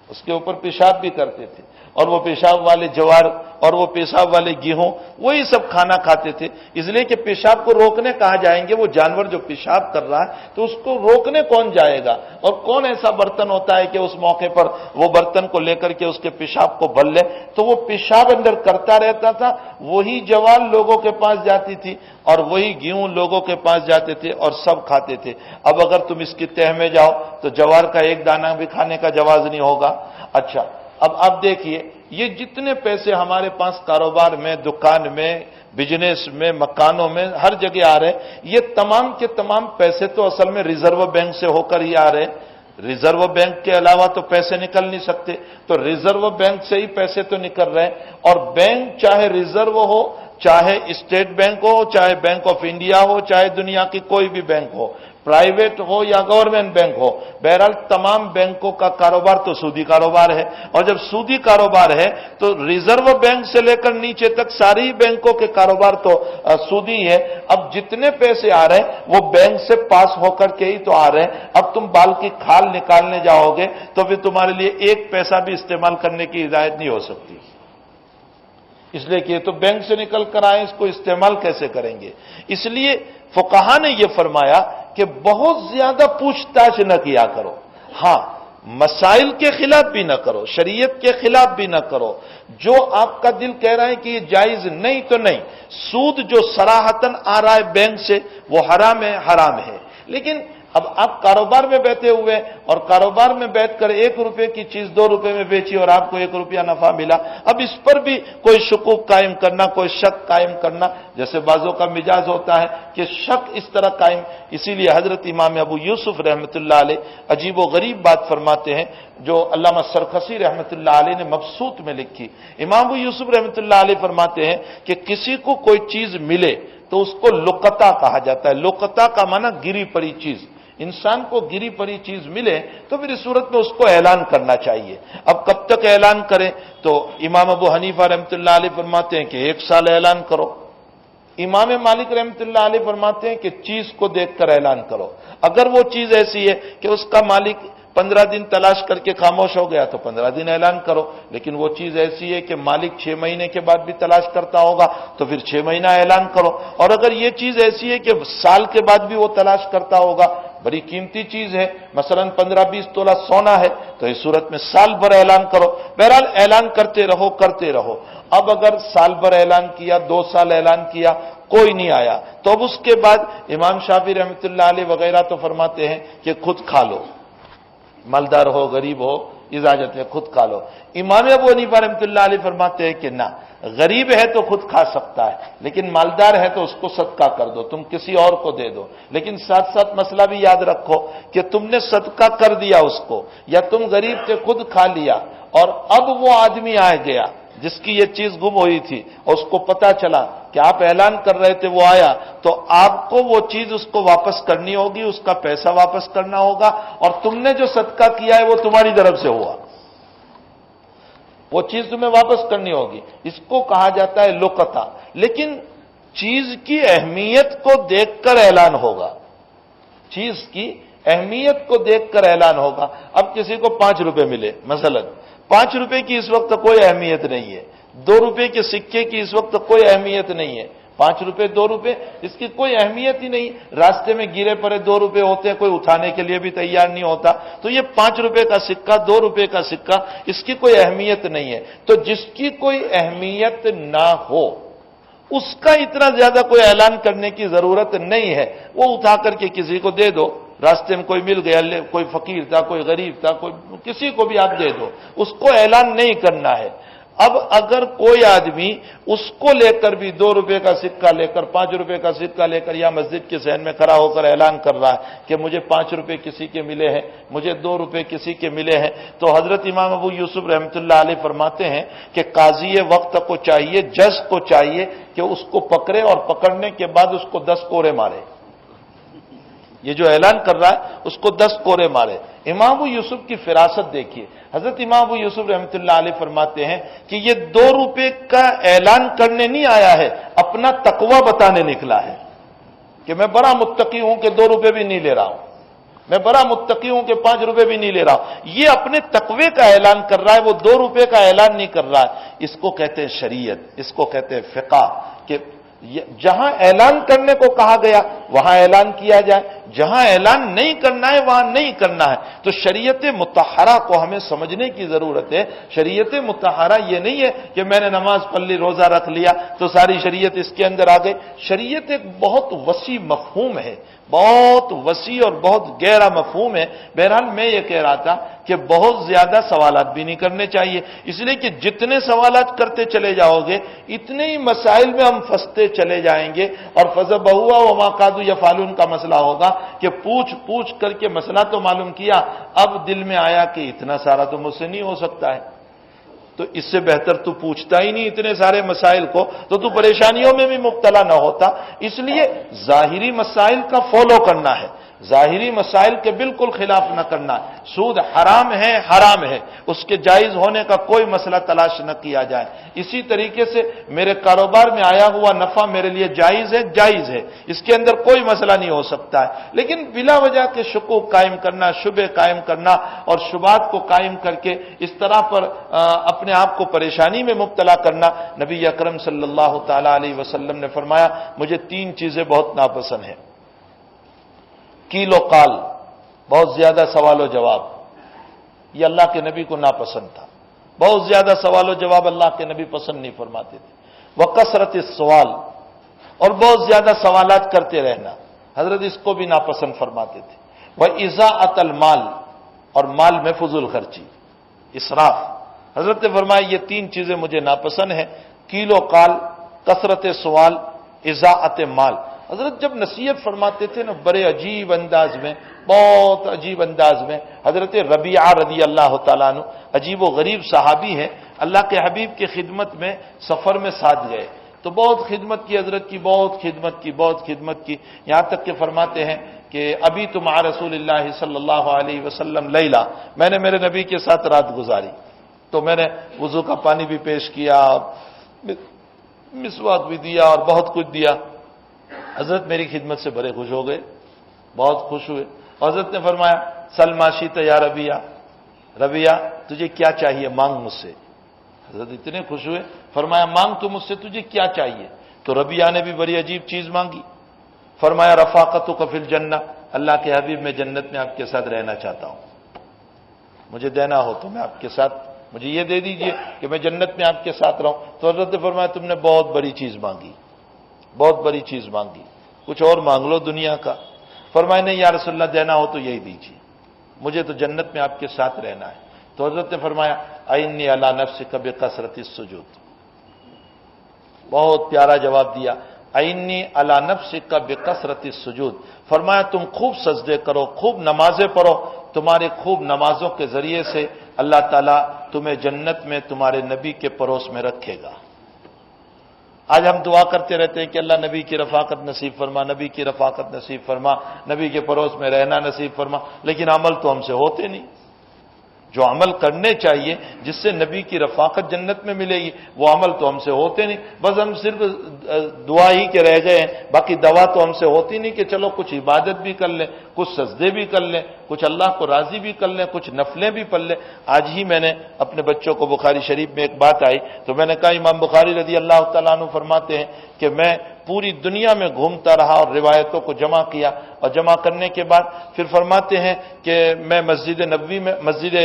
اس کے اوپر پیشاب بھی کرتے تھے، اور وہ پیشاب والے جوار اور وہ پیشاب والے گیہوں وہی سب کھانا کھاتے تھے. اس لیے کہ پیشاب کو روکنے کہاں جائیں گے؟ وہ جانور جو پیشاب کر رہا ہے تو اس کو روکنے کون جائے گا؟ اور کون ایسا برتن ہوتا ہے کہ اس موقع پر وہ برتن کو لے کر کے اس کے پیشاب کو بھر لے؟ تو وہ پیشاب اندر کرتا رہتا تھا. وہی جوار لوگوں کے پاس جاتی تھی اور وہی گیہوں لوگوں کے پاس جاتے تھے اور سب کھاتے تھے. اب اگر تم اس کی تہ میں جاؤ تو جوار کا ایک دانہ بھی کھانے کا جواز نہیں ہوگا. اچھا، اب آپ دیکھیے یہ جتنے پیسے ہمارے پاس کاروبار میں، دکان میں، بزنس میں، مکانوں میں ہر جگہ آ رہے ہیں، یہ تمام کے تمام پیسے تو اصل میں ریزرو بینک سے ہو کر ہی آ رہے ہیں. ریزرو بینک کے علاوہ تو پیسے نکل نہیں سکتے. تو ریزرو بینک سے ہی پیسے تو نکل رہے ہیں. اور بینک چاہے ریزرو ہو، چاہے اسٹیٹ بینک ہو، چاہے بینک آف انڈیا ہو، چاہے دنیا کی کوئی بھی بینک ہو، پرائیویٹ ہو یا گورنمنٹ بینک ہو، بہرحال تمام بینکوں کا کاروبار تو سودی کاروبار ہے. اور جب سودی کاروبار ہے تو ریزرو بینک سے لے کر نیچے تک ساری بینکوں کے کاروبار تو سودی ہے. اب جتنے پیسے آ رہے ہیں وہ بینک سے پاس ہو کر کے ہی تو آ رہے ہیں. اب تم بال کی کھال نکالنے جاؤ گے تو پھر تمہارے لیے ایک پیسہ بھی استعمال کرنے کی ہدایت نہیں ہو سکتی، اس لیے کہ یہ تو بینک سے نکل کر آئے، اس کو استعمال کیسے کریں گے؟ اس لیے فقہا نے یہ فرمایا کہ بہت زیادہ پوچھ تاچھ نہ کیا کرو. ہاں، مسائل کے خلاف بھی نہ کرو، شریعت کے خلاف بھی نہ کرو. جو آپ کا دل کہہ رہا ہے کہ یہ جائز نہیں تو نہیں. سود جو صراحتاً آ رہا ہے بینک سے وہ حرام ہے. لیکن اب آپ کاروبار میں بیٹھے ہوئے اور کاروبار میں بیٹھ کر 1 روپے کی چیز 2 روپے میں بیچی اور آپ کو 1 روپیہ نفع ملا. اب اس پر بھی کوئی شکوک قائم کرنا، کوئی شک قائم کرنا، جیسے بعضوں کا مزاج ہوتا ہے کہ شک اس طرح قائم. اسی لیے حضرت امام ابو یوسف رحمۃ اللہ علیہ عجیب و غریب بات فرماتے ہیں جو علامہ سرخسی رحمۃ اللہ علیہ نے مبسوط میں لکھی. امام ابو یوسف رحمۃ اللہ علیہ فرماتے ہیں کہ کسی کو کوئی چیز ملے تو اس کو لقطہ کہا جاتا ہے. لقطہ کا معنی گری پڑی چیز. انسان کو گری پڑی چیز ملے تو پھر اس صورت میں اس کو اعلان کرنا چاہیے. اب کب تک اعلان کریں؟ تو امام ابو حنیفہ رحمۃ اللہ علیہ فرماتے ہیں کہ 1 سال اعلان کرو. امام مالک رحمۃ اللہ علیہ فرماتے ہیں کہ چیز کو دیکھ کر اعلان کرو. اگر وہ چیز ایسی ہے کہ اس کا مالک 15 دن تلاش کر کے خاموش ہو گیا تو 15 دن اعلان کرو، لیکن وہ چیز ایسی ہے کہ مالک 6 مہینے کے بعد بھی تلاش کرتا ہوگا تو پھر 6 مہینہ اعلان کرو، اور اگر یہ چیز ایسی ہے کہ سال کے بعد بھی وہ تلاش کرتا ہوگا، بڑی قیمتی چیز ہے، مثلا 15-20 تولہ سونا ہے، تو اس صورت میں سال بھر اعلان کرو۔ بہرحال اعلان کرتے رہو۔ اب اگر سال بھر اعلان کیا، 2 سال اعلان کیا، کوئی نہیں آیا، تو اب اس کے بعد امام شافعی رحمۃ اللہ علیہ وغیرہ تو فرماتے ہیں کہ خود کھا لو، مالدار ہو غریب ہو اجازت ہے، خود کھا لو۔ امام ابو حنیفہ رحمۃ اللہ علیہ فرماتے ہیں کہ نہ، غریب ہے تو خود کھا سکتا ہے، لیکن مالدار ہے تو اس کو صدقہ کر دو، تم کسی اور کو دے دو۔ لیکن ساتھ ساتھ مسئلہ بھی یاد رکھو کہ تم نے صدقہ کر دیا اس کو، یا تم غریب تھے خود کھا لیا، اور اب وہ آدمی آ گیا جس کی یہ چیز گم ہوئی تھی اور اس کو پتا چلا کہ آپ اعلان کر رہے تھے، وہ آیا، تو آپ کو وہ چیز اس کو واپس کرنی ہوگی، اس کا پیسہ واپس کرنا ہوگا، اور تم نے جو صدقہ کیا ہے وہ تمہاری طرف سے ہوا، وہ چیز تمہیں واپس کرنی ہوگی۔ اس کو کہا جاتا ہے لقطہ، لیکن چیز کی اہمیت کو دیکھ کر اعلان ہوگا، چیز کی اہمیت کو دیکھ کر اعلان ہوگا۔ اب کسی کو 5 روپے ملے، مثلا 5 روپے کی اس وقت کوئی اہمیت نہیں ہے، 2 روپے کے سکے کی اس وقت کوئی اہمیت نہیں ہے، 5 روپے 2 روپے اس کی کوئی اہمیت ہی نہیں، راستے میں گرے پڑے 2 روپے ہوتے ہیں، کوئی اٹھانے کے لیے بھی تیار نہیں ہوتا، تو یہ 5 روپے کا سکہ 2 روپے کا سکہ اس کی کوئی اہمیت نہیں ہے۔ تو جس کی کوئی اہمیت نہ ہو اس کا اتنا زیادہ کوئی اعلان کرنے کی ضرورت نہیں ہے، وہ اٹھا کر کے کسی کو دے دو، راستے میں کوئی مل گیا، کوئی فقیر تھا، کوئی غریب تھا، کوئی کسی کو بھی آپ دے دو، اس کو اعلان نہیں کرنا ہے۔ اب اگر کوئی آدمی اس کو لے کر بھی 2 روپے کا سکہ لے کر، 5 روپے کا سکہ لے کر یا مسجد کے صحن میں کھڑا ہو کر اعلان کر رہا ہے کہ مجھے 5 روپے کسی کے ملے ہیں، مجھے 2 روپے کسی کے ملے ہیں، تو حضرت امام ابو یوسف رحمۃ اللہ علیہ فرماتے ہیں کہ قاضی وقت کو چاہیے، جج کو چاہیے کہ اس کو پکڑے اور پکڑنے کے بعد اس کو 10 کورے مارے، یہ جو اعلان کر رہا ہے اس کو 10 کورے مارے۔ امام ابو یوسف کی فراست دیکھیے، حضرت امام ابو یوسف رحمۃ اللہ علیہ فرماتے ہیں کہ یہ 2 روپے کا اعلان کرنے نہیں آیا ہے، اپنا تقوی بتانے نکلا ہے کہ میں بڑا متقی ہوں کہ 2 روپے بھی نہیں لے رہا ہوں، میں بڑا متقی ہوں کہ 5 روپے بھی نہیں لے رہا ہوں، یہ اپنے تقوی کا اعلان کر رہا ہے، وہ 2 روپے کا اعلان نہیں کر رہا ہے۔ اس کو کہتے ہیں شریعت، اس کو کہتے ہیں فقہ، کہ جہاں اعلان کرنے کو کہا گیا وہاں اعلان کیا جائے، جہاں اعلان نہیں کرنا ہے وہاں نہیں کرنا ہے۔ تو شریعت مطہرہ کو ہمیں سمجھنے کی ضرورت ہے۔ شریعت مطہرہ یہ نہیں ہے کہ میں نے نماز پڑھ لی، روزہ رکھ لیا تو ساری شریعت اس کے اندر آ گئی۔ شریعت ایک بہت وسیع مفہوم ہے، بہت وسیع اور بہت گہرا مفہوم ہے۔ بہرحال میں یہ کہہ رہا تھا کہ بہت زیادہ سوالات بھی نہیں کرنے چاہیے، اس لیے کہ جتنے سوالات کرتے چلے جاؤ گے اتنے ہی مسائل میں ہم پھنستے چلے جائیں گے، اور فَذَبَحُوهَا وَمَا كَادُوا يَفْعَلُونَ کا مسئلہ ہوگا کہ پوچھ کر کے مسئلہ تو معلوم کیا، اب دل میں آیا کہ اتنا سارا تو مجھ سے نہیں ہو سکتا ہے، تو اس سے بہتر تو پوچھتا ہی نہیں اتنے سارے مسائل کو، تو پریشانیوں میں بھی مبتلا نہ ہوتا۔ اس لیے ظاہری مسائل کا فالو کرنا ہے، ظاہری مسائل کے بالکل خلاف نہ کرنا ہے۔ سود حرام ہے، اس کے جائز ہونے کا کوئی مسئلہ تلاش نہ کیا جائے۔ اسی طریقے سے میرے کاروبار میں آیا ہوا نفع میرے لیے جائز ہے، اس کے اندر کوئی مسئلہ نہیں ہو سکتا ہے، لیکن بلا وجہ کے شکوک قائم کرنا، شبہ قائم کرنا اور شبہات کو قائم کر کے اس طرح پر اپنے آپ کو پریشانی میں مبتلا کرنا، نبی اکرم صلی اللہ تعالی علیہ وسلم نے فرمایا مجھے 3 چیزیں بہت ناپسند ہیں۔ قیل و قال، بہت زیادہ سوال و جواب، یہ اللہ کے نبی کو ناپسند تھا، بہت زیادہ سوال و جواب اللہ کے نبی پسند نہیں فرماتے تھے۔ وکثرت السوال، اور بہت زیادہ سوالات کرتے رہنا، حضرت اس کو بھی ناپسند فرماتے تھے۔ وَإِضَاعَةَ الْمَالِ، اور مال میں فضول خرچی، اسراف۔ حضرت نے فرمایا یہ 3 چیزیں مجھے ناپسند ہیں، قیل و قال، کثرت سوال، اضاعت مال۔ حضرت جب نصیحت فرماتے تھے نا بڑے عجیب انداز میں، بہت عجیب انداز میں۔ حضرت ربیعہ رضی اللہ تعالیٰ عنہ عجیب و غریب صحابی ہیں، اللہ کے حبیب کی خدمت میں سفر میں ساتھ گئے تو بہت خدمت کی حضرت کی، بہت خدمت کی، یہاں تک کہ فرماتے ہیں کہ ابھی تو مع رسول اللہ صلی اللہ علیہ وسلم لیلہ، میں نے میرے نبی کے ساتھ رات گزاری، تو میں نے وضو کا پانی بھی پیش کیا، مسواک بھی دیا اور بہت کچھ دیا۔ حضرت میری خدمت سے بڑے خوش ہو گئے، بہت خوش ہوئے، حضرت نے فرمایا سل ما شئت یا ربیہ، ربیہ تجھے کیا چاہیے مانگ مجھ سے۔ حضرت اتنے خوش ہوئے، فرمایا مانگ تو مجھ سے تجھے کیا چاہیے؟ تو ربیہ نے بھی بڑی عجیب چیز مانگی، فرمایا رفاقتک فی الجنہ، اللہ کے حبیب میں جنت میں آپ کے ساتھ رہنا چاہتا ہوں، مجھے دینا ہو تو میں آپ کے ساتھ، مجھے یہ دے دیجئے کہ میں جنت میں آپ کے ساتھ رہوں۔ تو حضرت نے فرمایا تم نے بہت بڑی چیز مانگی، بہت بڑی چیز مانگی، کچھ اور مانگ لو دنیا کا۔ فرمایا نہیں یا رسول اللہ دینا ہو تو یہی دیجیے، مجھے تو جنت میں آپ کے ساتھ رہنا ہے۔ تو حضرت نے فرمایا اعنی علی نفسک بکثرۃ السجود، بہت پیارا جواب دیا، اعنی علی نفسک بکثرۃ السجود، فرمایا تم خوب سجدے کرو، خوب نمازیں پڑھو، تمہارے خوب نمازوں کے ذریعے سے اللہ تعالیٰ تمہیں جنت میں تمہارے نبی کے پڑوس میں رکھے گا۔ آج ہم دعا کرتے رہتے ہیں کہ اللہ نبی کی رفاقت نصیب فرما، نبی کی رفاقت نصیب فرما، نبی کے پڑوس میں رہنا نصیب فرما، لیکن عمل تو ہم سے ہوتے نہیں۔ جو عمل کرنے چاہیے جس سے نبی کی رفاقت جنت میں ملے گی، وہ عمل تو ہم سے ہوتے نہیں، بس ہم صرف دعا ہی کے رہ گئے ہیں، باقی دوا تو ہم سے ہوتی نہیں کہ چلو کچھ عبادت بھی کر لیں، کچھ سجدے بھی کر لیں، کچھ اللہ کو راضی بھی کر لیں، کچھ نفلیں بھی پڑھ لیں۔ آج ہی میں نے اپنے بچوں کو بخاری شریف میں ایک بات آئی تو میں نے کہا امام بخاری رضی اللہ تعالیٰ عنہ فرماتے ہیں کہ میں پوری دنیا میں گھومتا رہا اور روایتوں کو جمع کیا، اور جمع کرنے کے بعد پھر فرماتے ہیں کہ میں مسجد نبوی میں، مسجد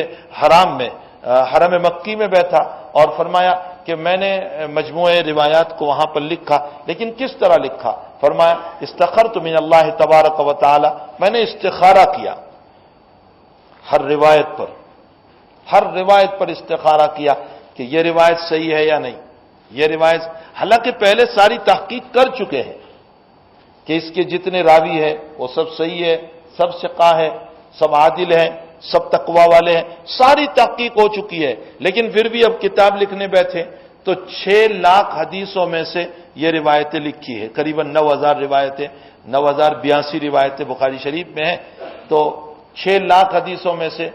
حرام میں، حرم مکی میں بیٹھا، اور فرمایا کہ میں نے مجموعہ روایات کو وہاں پر لکھا، لیکن کس طرح لکھا؟ فرمایا استخرت من اللہ تبارک و تعالی، میں نے استخارہ کیا ہر روایت پر استخارہ کیا کہ یہ روایت صحیح ہے یا نہیں، یہ روایت، حالانکہ پہلے ساری تحقیق کر چکے ہیں کہ اس کے جتنے راوی ہیں وہ سب صحیح ہے، سب ثقہ ہے، سب عادل ہیں، سب تقوی والے ہیں، ساری تحقیق ہو چکی ہے، لیکن پھر بھی اب کتاب لکھنے بیٹھے تو 6 لاکھ حدیثوں میں سے یہ روایتیں لکھی ہے، قریباً 9000 روایتیں، 9082 روایتیں بخاری شریف میں ہیں، تو 6 لاکھ حدیثوں میں سے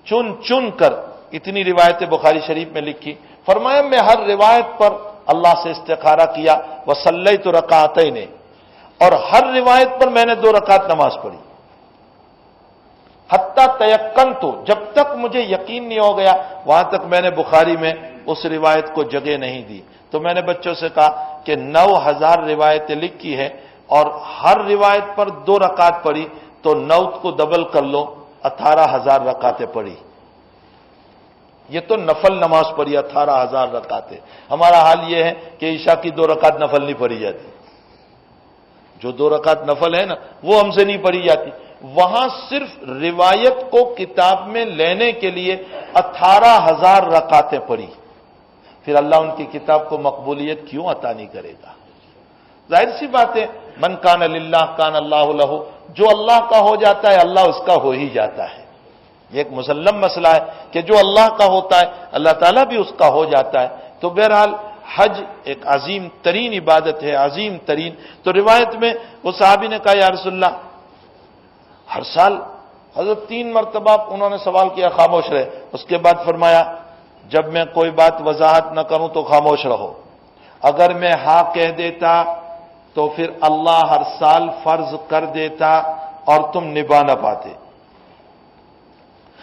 چن کر اتنی روایتیں بخاری شریف میں لکھی۔ فرمایا میں ہر روایت پر اللہ سے استخارہ کیا، وصلیت رکعتین، اور ہر روایت پر میں نے 2 رکعت نماز پڑھی، حتی تیقنت، جب تک مجھے یقین نہیں ہو گیا وہاں تک میں نے بخاری میں اس روایت کو جگہ نہیں دی۔ تو میں نے بچوں سے کہا کہ 9000 روایتیں لکھی ہے اور ہر روایت پر 2 رکعت پڑھی، تو 9 کو ڈبل کر لو، 18000 رکعتیں پڑھی۔ یہ تو نفل نماز پڑھی 18000 رکعتیں۔ ہمارا حال یہ ہے کہ عشاء کی 2 رکعت نفل نہیں پڑھی جاتی، جو 2 رکعت نفل ہے نا وہ ہم سے نہیں پڑھی جاتی، وہاں صرف روایت کو کتاب میں لینے کے لیے 18000 رکعتیں پڑھی، پھر اللہ ان کی کتاب کو مقبولیت کیوں عطا نہیں کرے گا؟ ظاہر سی بات ہے، من کان للہ کان اللہ لہ، جو اللہ کا ہو جاتا ہے اللہ اس کا ہو ہی جاتا ہے، یہ ایک مسلم مسئلہ ہے کہ جو اللہ کا ہوتا ہے اللہ تعالیٰ بھی اس کا ہو جاتا ہے۔ تو بہرحال حج ایک عظیم ترین عبادت ہے، عظیم ترین۔ تو روایت میں وہ صحابی نے کہا یا رسول اللہ ہر سال، حضرت 3 مرتبہ انہوں نے سوال کیا، خاموش رہے، اس کے بعد فرمایا جب میں کوئی بات وضاحت نہ کروں تو خاموش رہو، اگر میں ہاں کہہ دیتا تو پھر اللہ ہر سال فرض کر دیتا اور تم نبھا نہ پاتے،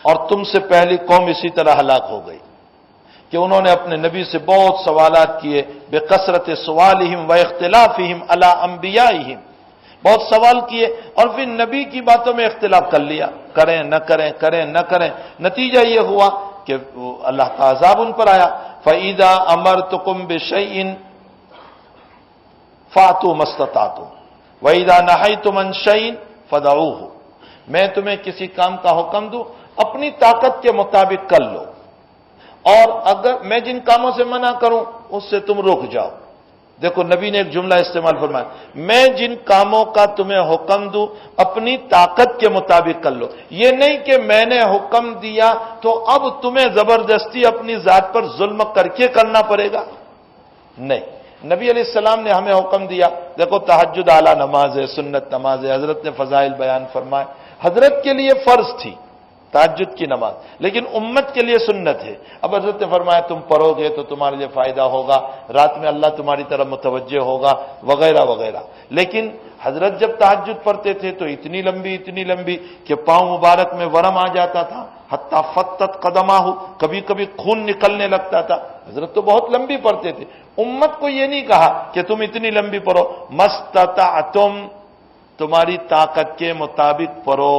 اور تم سے پہلی قوم اسی طرح ہلاک ہو گئی کہ انہوں نے اپنے نبی سے بہت سوالات کیے، بکثرت سوالہم و اختلافہم علی انبیائہم، بہت سوال کیے اور پھر نبی کی باتوں میں اختلاف کر لیا، کریں نہ کریں، کریں نہ کریں، نتیجہ یہ ہوا کہ اللہ کا عذاب ان پر آیا۔ فَإِذَا أَمَرْتُكُمْ بِشَيْءٍ فَأْتُوا مَا اسْتَطَعْتُمْ وَإِذَا نَهَيْتُمْ عَنْ شَيْءٍ فَدَعُوهُ، میں تمہیں کسی کام کا حکم دوں اپنی طاقت کے مطابق کر لو، اور اگر میں جن کاموں سے منع کروں اس سے تم رک جاؤ۔ دیکھو نبی نے ایک جملہ استعمال فرمایا، میں جن کاموں کا تمہیں حکم دوں اپنی طاقت کے مطابق کر لو، یہ نہیں کہ میں نے حکم دیا تو اب تمہیں زبردستی اپنی ذات پر ظلم کر کے کرنا پڑے گا، نہیں۔ نبی علیہ السلام نے ہمیں حکم دیا، دیکھو تہجد اعلیٰ نماز ہے، سنت نماز ہے، حضرت نے فضائل بیان فرمائے، حضرت کے لیے فرض تھی تہجد کی نماز، لیکن امت کے لیے سنت ہے۔ اب حضرت نے فرمایا تم پڑھو گے تو تمہارے لیے فائدہ ہوگا، رات میں اللہ تمہاری طرف متوجہ ہوگا وغیرہ وغیرہ۔ لیکن حضرت جب تہجد پڑھتے تھے تو اتنی لمبی کہ پاؤں مبارک میں ورم آ جاتا تھا، حتی فتت قدماہ، کبھی کبھی خون نکلنے لگتا تھا۔ حضرت تو بہت لمبی پڑھتے تھے۔ امت کو یہ نہیں کہا کہ تم اتنی لمبی پڑھو، مستطعتم، تمہاری طاقت کے مطابق پڑھو۔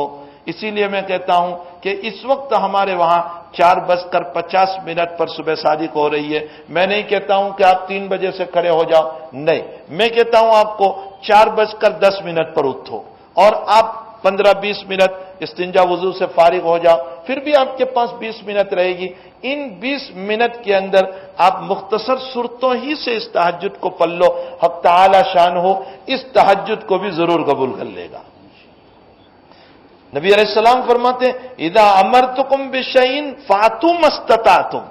اسی لیے میں کہتا ہوں کہ اس وقت ہمارے وہاں 4:50 پر صبح صادق ہو رہی ہے۔ میں نہیں کہتا ہوں کہ آپ 3 بجے سے کھڑے ہو جاؤ، نہیں، میں کہتا ہوں آپ کو 4:10 پر اٹھو اور آپ 15-20 منٹ استنجا وضو سے فارغ ہو جاؤ، پھر بھی آپ کے پاس 20 منٹ رہے گی۔ ان 20 منٹ کے اندر آپ مختصر صورتوں ہی سے اس تہجد کو پڑھ لو، حق تعالی شان ہو اس تہجد کو بھی ضرور قبول کر لے گا۔ نبی علیہ السلام فرماتے ہیں اذا امرتکم بشیء فاتوا ما استطعتم،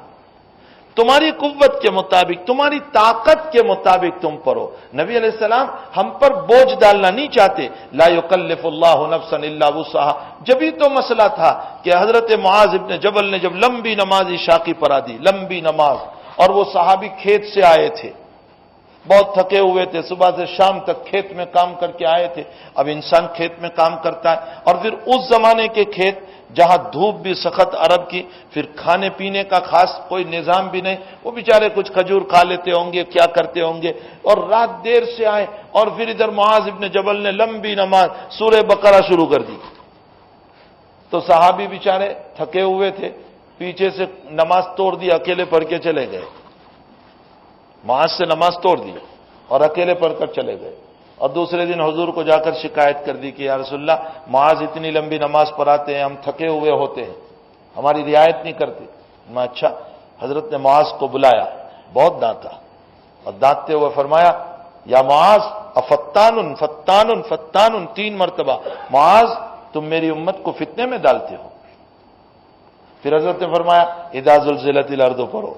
تمہاری قوت کے مطابق، تمہاری طاقت کے مطابق تم پڑھو۔ نبی علیہ السلام ہم پر بوجھ ڈالنا نہیں چاہتے، لا یکلف اللہ نفسا الا وسعها۔ جبھی تو مسئلہ تھا کہ حضرت معاذ ابن جبل نے جب لمبی نماز عشاء کی پڑھا دی، لمبی نماز، اور وہ صحابی کھیت سے آئے تھے، بہت تھکے ہوئے تھے، صبح سے شام تک کھیت میں کام کر کے آئے تھے۔ اب انسان کھیت میں کام کرتا ہے، اور پھر اس زمانے کے کھیت جہاں دھوپ بھی سخت عرب کی، پھر کھانے پینے کا خاص کوئی نظام بھی نہیں، وہ بیچارے کچھ کھجور کھا لیتے ہوں گے، کیا کرتے ہوں گے، اور رات دیر سے آئے، اور پھر ادھر معاذ ابن جبل نے لمبی نماز سورہ بقرہ شروع کر دی۔ تو صحابی بیچارے تھکے ہوئے تھے، پیچھے سے نماز توڑ دی، اکیلے پڑھ کے چلے گئے، معاذ سے نماز توڑ دی اور اکیلے پڑھ کر چلے گئے۔ اور دوسرے دن حضور کو جا کر شکایت کر دی کہ یا رسول اللہ، معاذ اتنی لمبی نماز پڑھاتے ہیں، ہم تھکے ہوئے ہوتے ہیں، ہماری رعایت نہیں کرتے۔ میں اچھا، حضرت نے معاذ کو بلایا، بہت ڈانٹا، اور ڈانٹتے ہوئے فرمایا یا معاذ افتان فتان فتان، 3 مرتبہ، معاذ تم میری امت کو فتنے میں ڈالتے ہو۔ پھر حضرت نے فرمایا اذا زلزلت الارض پڑھو،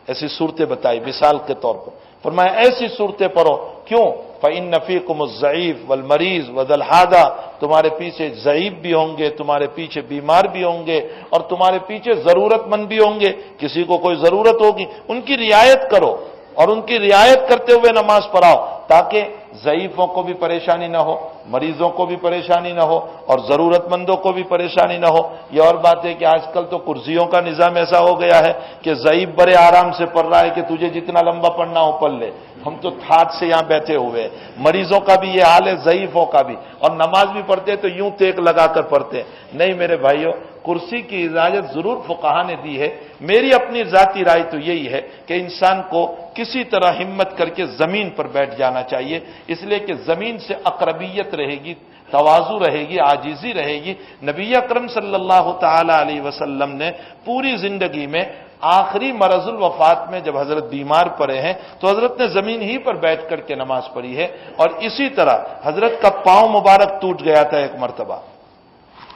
ایسی صورتیں بتائی مثال کے طور پر، فرمایا ایسی صورتیں پڑھو، کیوں؟ فإن فيكم الضعيف والمريض وذا الحاجة، تمہارے پیچھے ضعیف بھی ہوں گے، تمہارے پیچھے بیمار بھی ہوں گے، اور تمہارے پیچھے ضرورت مند بھی ہوں گے، کسی کو کوئی ضرورت ہوگی، ان کی رعایت کرو، اور ان کی رعایت کرتے ہوئے نماز پڑھاؤ، تاکہ ضعیفوں کو بھی پریشانی نہ ہو، مریضوں کو بھی پریشانی نہ ہو، اور ضرورت مندوں کو بھی پریشانی نہ ہو۔ یہ اور بات ہے کہ آج کل تو کرسیوں کا نظام ایسا ہو گیا ہے کہ ضعیف بڑے آرام سے پڑھ رہا ہے کہ تجھے جتنا لمبا پڑھنا ہو پڑھ لے، ہم تو ٹھاٹ سے یہاں بیٹھے ہوئے ہیں۔ مریضوں کا بھی یہ حال ہے، ضعیفوں کا بھی، اور نماز بھی پڑھتے تو یوں ٹیک لگا کر پڑھتے ہیں۔ نہیں میرے بھائیوں، کرسی کی اجازت ضرور فقہا نے دی ہے، میری اپنی ذاتی رائے تو یہی ہے کہ انسان کو کسی طرح ہمت کر کے زمین پر بیٹھ جانا چاہیے، اس لیے کہ زمین سے اقربیت رہے گی، تواضع رہے گی، عاجزی رہے گی۔ نبی اکرم صلی اللہ تعالی علیہ وسلم نے پوری زندگی میں آخری مرض الوفات میں جب حضرت بیمار پڑے ہیں تو حضرت نے زمین ہی پر بیٹھ کر کے نماز پڑھی ہے، اور اسی طرح حضرت کا پاؤں مبارک ٹوٹ گیا تھا ایک مرتبہ،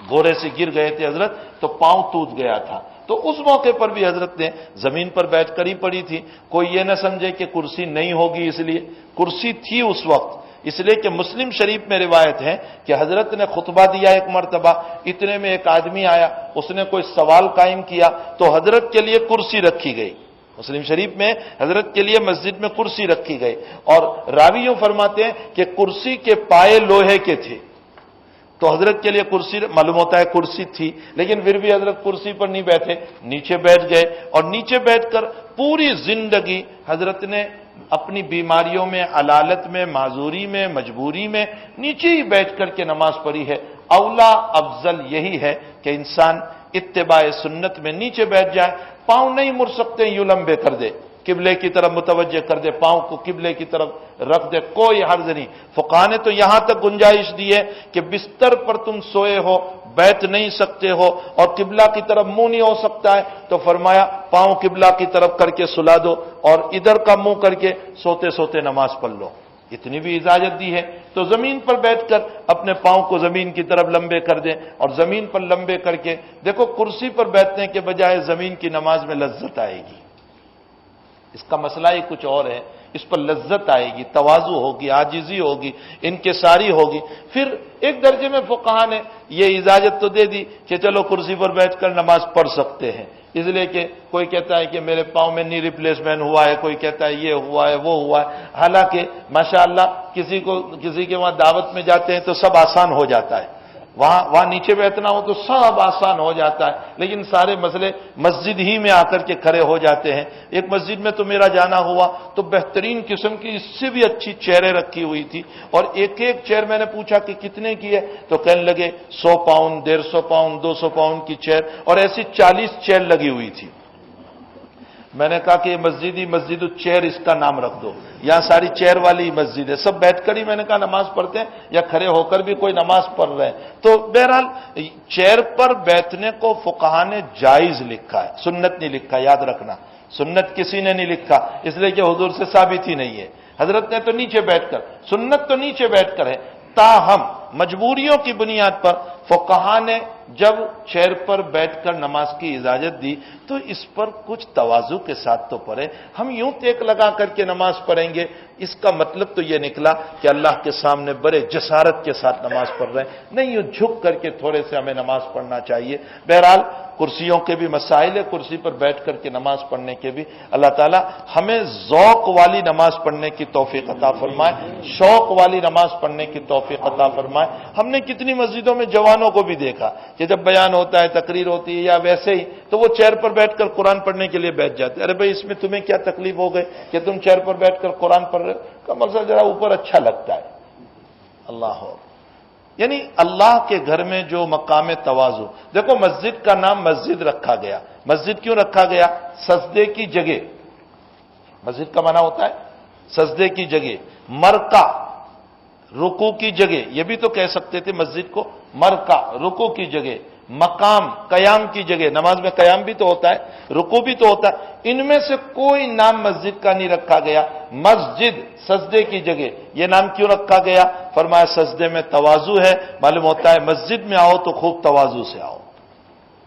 گھوڑے سے گر گئے تھے حضرت تو پاؤں ٹوٹ گیا تھا، تو اس موقع پر بھی حضرت نے زمین پر بیٹھ کر ہی پڑھی تھی۔ کوئی یہ نہ سمجھے کہ کرسی نہیں ہوگی، اس لیے کرسی تھی اس وقت، اس لیے کہ مسلم شریف میں روایت ہے کہ حضرت نے خطبہ دیا ایک مرتبہ، اتنے میں ایک آدمی آیا، اس نے کوئی سوال قائم کیا تو حضرت کے لیے کرسی رکھی گئی، مسلم شریف میں حضرت کے لیے مسجد میں کرسی رکھی گئی، اور راویوں فرماتے ہیں کہ کرسی کے پائے لوہے کے تھے، تو حضرت کے لیے کرسی معلوم ہوتا ہے کرسی تھی، لیکن پھر بھی حضرت کرسی پر نہیں بیٹھے، نیچے بیٹھ گئے، اور نیچے بیٹھ کر پوری زندگی حضرت نے اپنی بیماریوں میں، علالت میں، معذوری میں، مجبوری میں نیچے ہی بیٹھ کر کے نماز پڑھی ہے۔ اولا افضل یہی ہے کہ انسان اتباع سنت میں نیچے بیٹھ جائے، پاؤں نہیں مڑ سکتے یوں لمبے کر دے، قبلے کی طرف متوجہ کر دے، پاؤں کو قبلے کی طرف رکھ دے، کوئی حرج نہیں۔ فقہا نے تو یہاں تک گنجائش دی ہے کہ بستر پر تم سوئے ہو، بیٹھ نہیں سکتے ہو، اور قبلہ کی طرف منہ نہیں ہو سکتا ہے، تو فرمایا پاؤں قبلہ کی طرف کر کے سلا دو، اور ادھر کا منہ کر کے سوتے سوتے نماز پڑھ لو، اتنی بھی اجازت دی ہے۔ تو زمین پر بیٹھ کر اپنے پاؤں کو زمین کی طرف لمبے کر دیں، اور زمین پر لمبے کر کے دیکھو، کرسی پر بیٹھنے کے بجائے زمین کی نماز میں لذت آئے گی، اس کا مسئلہ ہی کچھ اور ہے. اس پر لذت آئے گی، تواضع ہوگی، عاجزی ہوگی، انکساری ہوگی. پھر ایک درجے میں فقہا نے یہ اجازت تو دے دی کہ چلو کرسی پر بیٹھ کر نماز پڑھ سکتے ہیں، اس لیے کہ کوئی کہتا ہے کہ میرے پاؤں میں نی ریپلیسمنٹ ہوا ہے، کوئی کہتا ہے یہ ہوا ہے وہ ہوا ہے. حالانکہ ماشاءاللہ کسی کے وہاں دعوت میں جاتے ہیں تو سب آسان ہو جاتا ہے، وہاں نیچے بیٹھنا ہو تو سب آسان ہو جاتا ہے، لیکن سارے مسئلے مسجد ہی میں آ کر کے کھڑے ہو جاتے ہیں. ایک مسجد میں تو میرا جانا ہوا تو بہترین قسم کی اس سے بھی اچھی چیئریں رکھی ہوئی تھی، اور ایک ایک چیئر میں نے پوچھا کہ کتنے کی ہے، تو کہنے لگے 100 پاؤنڈ 150 پاؤنڈ 200 پاؤنڈ کی چیئر، اور ایسی 40 چیئر لگی ہوئی تھی. میں نے کہا کہ یہ مسجد چیئر اس کا نام رکھ دو، یہاں ساری چیئر والی مسجد ہے، سب بیٹھ کر ہی میں نے کہا نماز پڑھتے ہیں یا کھڑے ہو کر بھی کوئی نماز پڑھ رہے ہیں. تو بہرحال چیئر پر بیٹھنے کو فقہا نے جائز لکھا ہے، سنت نہیں لکھا، یاد رکھنا. سنت کسی نے نہیں لکھا، اس لیے کہ حضور سے ثابت ہی نہیں ہے. حضرت نے تو نیچے بیٹھ کر، سنت تو نیچے بیٹھ کر ہے. تاہم مجبوریوں کی بنیاد پر فقہا نے جب چیئر پر بیٹھ کر نماز کی اجازت دی تو اس پر کچھ تواضع کے ساتھ تو پڑھے. ہم یوں ٹیک لگا کر کے نماز پڑھیں گے، اس کا مطلب تو یہ نکلا کہ اللہ کے سامنے بڑے جسارت کے ساتھ نماز پڑھ رہے ہیں. نہیں، یوں جھک کر کے تھوڑے سے ہمیں نماز پڑھنا چاہیے. بہرحال کرسیوں کے بھی مسائل ہے، کرسی پر بیٹھ کر کے نماز پڑھنے کے بھی. اللہ تعالیٰ ہمیں ذوق والی نماز پڑھنے کی توفیق عطا فرمائے، شوق والی نماز پڑھنے کی توفیق عطا فرمائے. ہم نے کتنی مسجدوں میں جوانوں کو بھی دیکھا کہ جب بیان ہوتا ہے، تقریر ہوتی ہے یا ویسے ہی، تو وہ چیئر پر بیٹھ کر قرآن پڑھنے کے لیے بیٹھ جاتے. ارے بھائی، اس میں تمہیں کیا تکلیف ہو گئی کہ تم چیئر پر بیٹھ کر قرآن پڑھ رہے ہو؟ کا مقصد ذرا اوپر اچھا لگتا ہے. اللہ ہو، یعنی اللہ کے گھر میں جو مقام تواضع. دیکھو مسجد کا نام مسجد رکھا گیا. مسجد کیوں رکھا گیا؟ سجدے کی جگہ. مسجد کا معنی ہوتا ہے سجدے کی جگہ. مرکع، رکوع کی جگہ. یہ بھی تو کہہ سکتے تھے مسجد کو مرکع، رکوع کی جگہ. مقام، قیام کی جگہ. نماز میں قیام بھی تو ہوتا ہے، رکوع بھی تو ہوتا ہے. ان میں سے کوئی نام مسجد کا نہیں رکھا گیا. مسجد سجدے کی جگہ، یہ نام کیوں رکھا گیا؟ فرمایا سجدے میں تواضع ہے. معلوم ہوتا ہے مسجد میں آؤ تو خوب تواضع سے آؤ،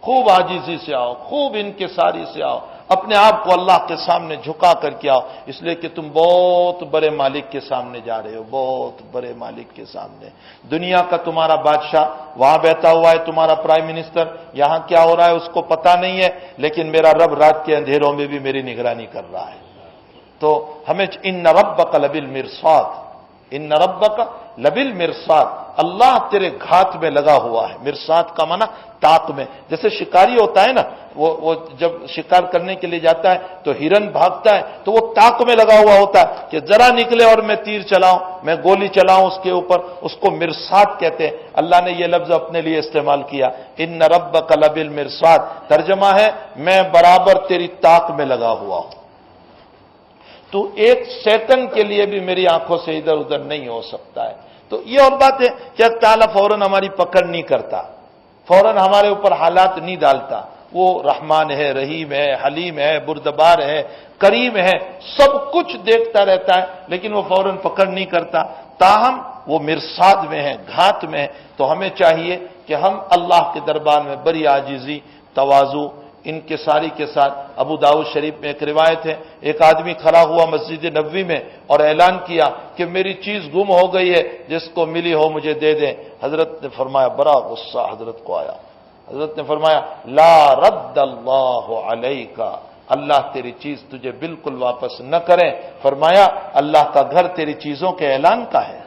خوب عاجزی سے آؤ، خوب انکساری سے آؤ، اپنے آپ کو اللہ کے سامنے جھکا کر کے آؤ، اس لیے کہ تم بہت بڑے مالک کے سامنے جا رہے ہو، بہت بڑے مالک کے سامنے. دنیا کا تمہارا بادشاہ وہاں بیٹھا ہوا ہے، تمہارا پرائم منسٹر، یہاں کیا ہو رہا ہے اس کو پتہ نہیں ہے، لیکن میرا رب رات کے اندھیروں میں بھی میری نگرانی کر رہا ہے. تو ہمیں ان ربک لبالمرصاد، ان ربک لبالمرصاد، اللہ تیرے گھات میں لگا ہوا ہے. مرصاد کا معنی تاک میں. جیسے شکاری ہوتا ہے نا، وہ جب شکار کرنے کے لیے جاتا ہے تو ہرن بھاگتا ہے تو وہ تاک میں لگا ہوا ہوتا ہے کہ ذرا نکلے اور میں تیر چلاؤں، میں گولی چلاؤں اس کے اوپر. اس کو مرصاد کہتے ہیں. اللہ نے یہ لفظ اپنے لیے استعمال کیا، ان ربک لبالمرصاد. ترجمہ ہے میں برابر تیری تاک میں لگا ہوا ہوں، تو ایک سیکنڈ کے لیے بھی میری آنکھوں سے ادھر ادھر نہیں ہو سکتا ہے. تو یہ اور بات ہے کہ اللہ تعالیٰ فوراً ہماری پکڑ نہیں کرتا، فوراً ہمارے اوپر حالات نہیں ڈالتا. وہ رحمان ہے، رحیم ہے، حلیم ہے، بردبار ہے، کریم ہے، سب کچھ دیکھتا رہتا ہے، لیکن وہ فوراً پکڑ نہیں کرتا. تاہم وہ مرصاد میں ہے، گھات میں ہے. تو ہمیں چاہیے کہ ہم اللہ کے دربار میں بڑی عاجزی، تواضع، انکساری کے ساتھ. ابو داؤد شریف میں ایک روایت ہے، ایک آدمی کھڑا ہوا مسجد نبوی میں اور اعلان کیا کہ میری چیز گم ہو گئی ہے، جس کو ملی ہو مجھے دے دیں. حضرت نے فرمایا، بڑا غصہ حضرت کو آیا. حضرت نے فرمایا لا رد اللہ علیک، اللہ تیری چیز تجھے بالکل واپس نہ کریں. فرمایا اللہ کا گھر تیری چیزوں کے اعلان کا ہے.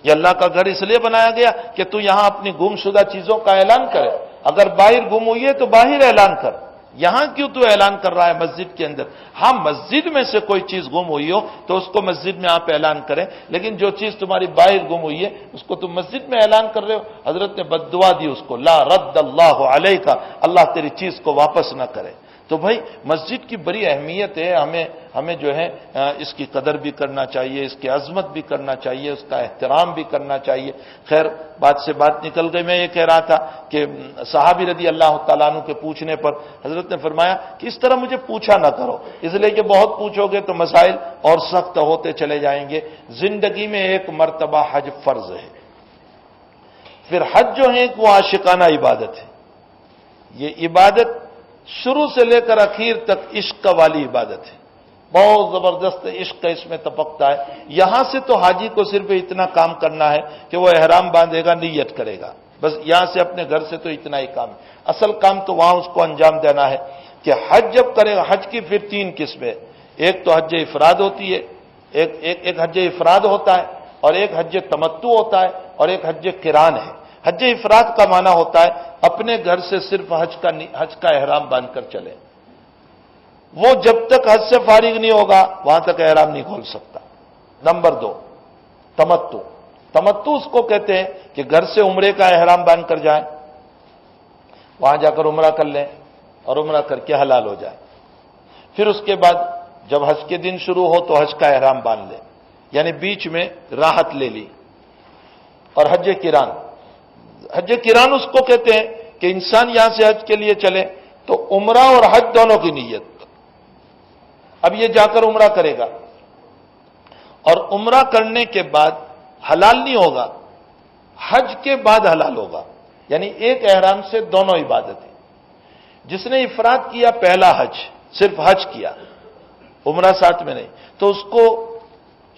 یہ اللہ کا گھر اس لیے بنایا گیا کہ تو یہاں اپنی گم شدہ چیزوں کا اعلان کرے. اگر باہر گم ہوئی ہے تو باہر اعلان کر، یہاں کیوں تو اعلان کر رہا ہے مسجد کے اندر؟ ہاں مسجد میں سے کوئی چیز گم ہوئی ہو تو اس کو مسجد میں آپ اعلان کریں، لیکن جو چیز تمہاری باہر گم ہوئی ہے اس کو تم مسجد میں اعلان کر رہے ہو. حضرت نے بد دعا دی اس کو، لا رد اللہ علیک، اللہ تیری چیز کو واپس نہ کرے. تو بھائی مسجد کی بڑی اہمیت ہے. ہمیں جو ہے اس کی قدر بھی کرنا چاہیے، اس کی عظمت بھی کرنا چاہیے، اس کا احترام بھی کرنا چاہیے. خیر بات سے بات نکل گئی. میں یہ کہہ رہا تھا کہ صحابی رضی اللہ تعالیٰ عنہ کے پوچھنے پر حضرت نے فرمایا کہ اس طرح مجھے پوچھا نہ کرو، اس لیے کہ بہت پوچھو گے تو مسائل اور سخت ہوتے چلے جائیں گے. زندگی میں ایک مرتبہ حج فرض ہے. پھر حج جو ہے وہ عاشقانہ عبادت ہے. یہ عبادت شروع سے لے کر اخیر تک عشق والی عبادت ہے، بہت زبردست عشق اس میں تپکتا ہے۔ یہاں سے تو حاجی کو صرف اتنا کام کرنا ہے کہ وہ احرام باندھے گا، نیت کرے گا، بس یہاں سے اپنے گھر سے تو اتنا ہی کام ہے۔ اصل کام تو وہاں اس کو انجام دینا ہے کہ حج جب کرے گا، حج کی پھر 3 قسمیں، ایک تو حج افراد ہوتی ہے، ایک حج افراد ہوتا ہے، اور ایک حج تمتع ہوتا ہے، اور ایک حج قران ہے۔ حج افراد کا معنی ہوتا ہے اپنے گھر سے صرف حج کا احرام باندھ کر چلے، وہ جب تک حج سے فارغ نہیں ہوگا وہاں تک احرام نہیں کھول سکتا۔ نمبر 2 تمتع، تمتع اس کو کہتے ہیں کہ گھر سے عمرے کا احرام باندھ کر جائیں، وہاں جا کر عمرہ کر لیں اور عمرہ کر کے حلال ہو جائیں، پھر اس کے بعد جب حج کے دن شروع ہو تو حج کا احرام باندھ لیں، یعنی بیچ میں راحت لے لی۔ اور حج قران، حج قران اس کو کہتے ہیں کہ انسان یہاں سے حج کے لیے چلے تو عمرہ اور حج دونوں کی نیت، اب یہ جا کر عمرہ کرے گا اور عمرہ کرنے کے بعد حلال نہیں ہوگا، حج کے بعد حلال ہوگا، یعنی ایک احرام سے دونوں عبادتیں۔ جس نے افراد کیا پہلا حج، صرف حج کیا، عمرہ ساتھ میں نہیں، تو اس کو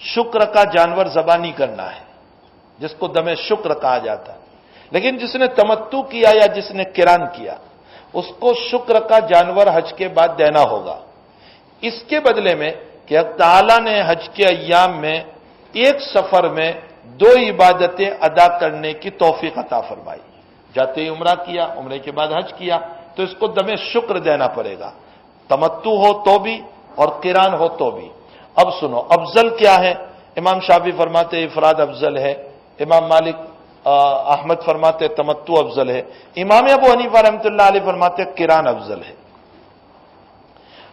شکر کا جانور ذبح نہیں کرنا ہے، جس کو دم شکر کہا جاتا ہے۔ لیکن جس نے تمتع کیا یا جس نے قران کیا، اس کو شکر کا جانور حج کے بعد دینا ہوگا، اس کے بدلے میں کہ اللہ تعالیٰ نے حج کے ایام میں ایک سفر میں 2 عبادتیں ادا کرنے کی توفیق عطا فرمائی، جاتے ہی عمرہ کیا، عمرے کے بعد حج کیا، تو اس کو دم شکر دینا پڑے گا، تمتع ہو تو بھی اور قران ہو تو بھی۔ اب سنو افضل کیا ہے، امام شافعی فرماتے افراد افضل ہے، امام مالک احمد فرماتے تمتع افضل ہے، امام ابو حنیفہ رحمۃ اللہ علیہ فرماتے قران افضل ہے۔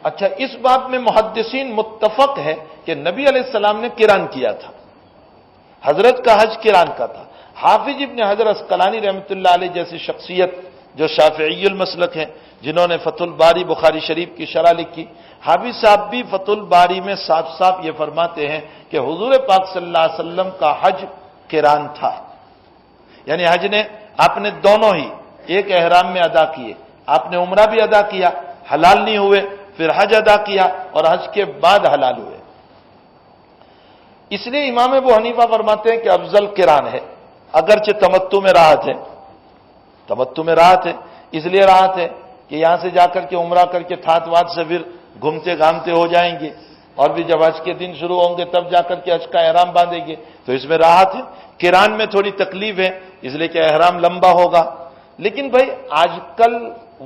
اچھا، اس بات میں محدثین متفق ہے کہ نبی علیہ السلام نے قران کیا تھا، حضرت کا حج قران کا تھا۔ حافظ ابن حجر عسقلانی رحمۃ اللہ علیہ جیسی شخصیت جو شافعی المسلک ہیں، جنہوں نے فتح الباری بخاری شریف کی شرح لکھی، حافظ صاحب بھی فتح الباری میں صاف صاف یہ فرماتے ہیں کہ حضور پاک صلی اللہ علیہ وسلم کا حج قران تھا، یعنی حج نے آپ نے دونوں ہی ایک احرام میں ادا کیے، آپ نے عمرہ بھی ادا کیا، حلال نہیں ہوئے، پھر حج ادا کیا اور حج کے بعد حلال ہوئے۔ اس لیے امام ابو حنیفہ فرماتے ہیں کہ افضل قران ہے، اگرچہ تمتع میں راحت ہے، تمتع میں راحت ہے، اس لیے راحت ہے کہ یہاں سے جا کر کے عمرہ کر کے تھات وات سے پھر گھومتے گھامتے ہو جائیں گے، اور بھی جب حج کے دن شروع ہوں گے تب جا کر کے حج کا احرام باندھیں گے، تو اس میں راحت ہے۔ قران میں تھوڑی تکلیف ہے، اس لیے کہ احرام لمبا ہوگا، لیکن بھائی آج کل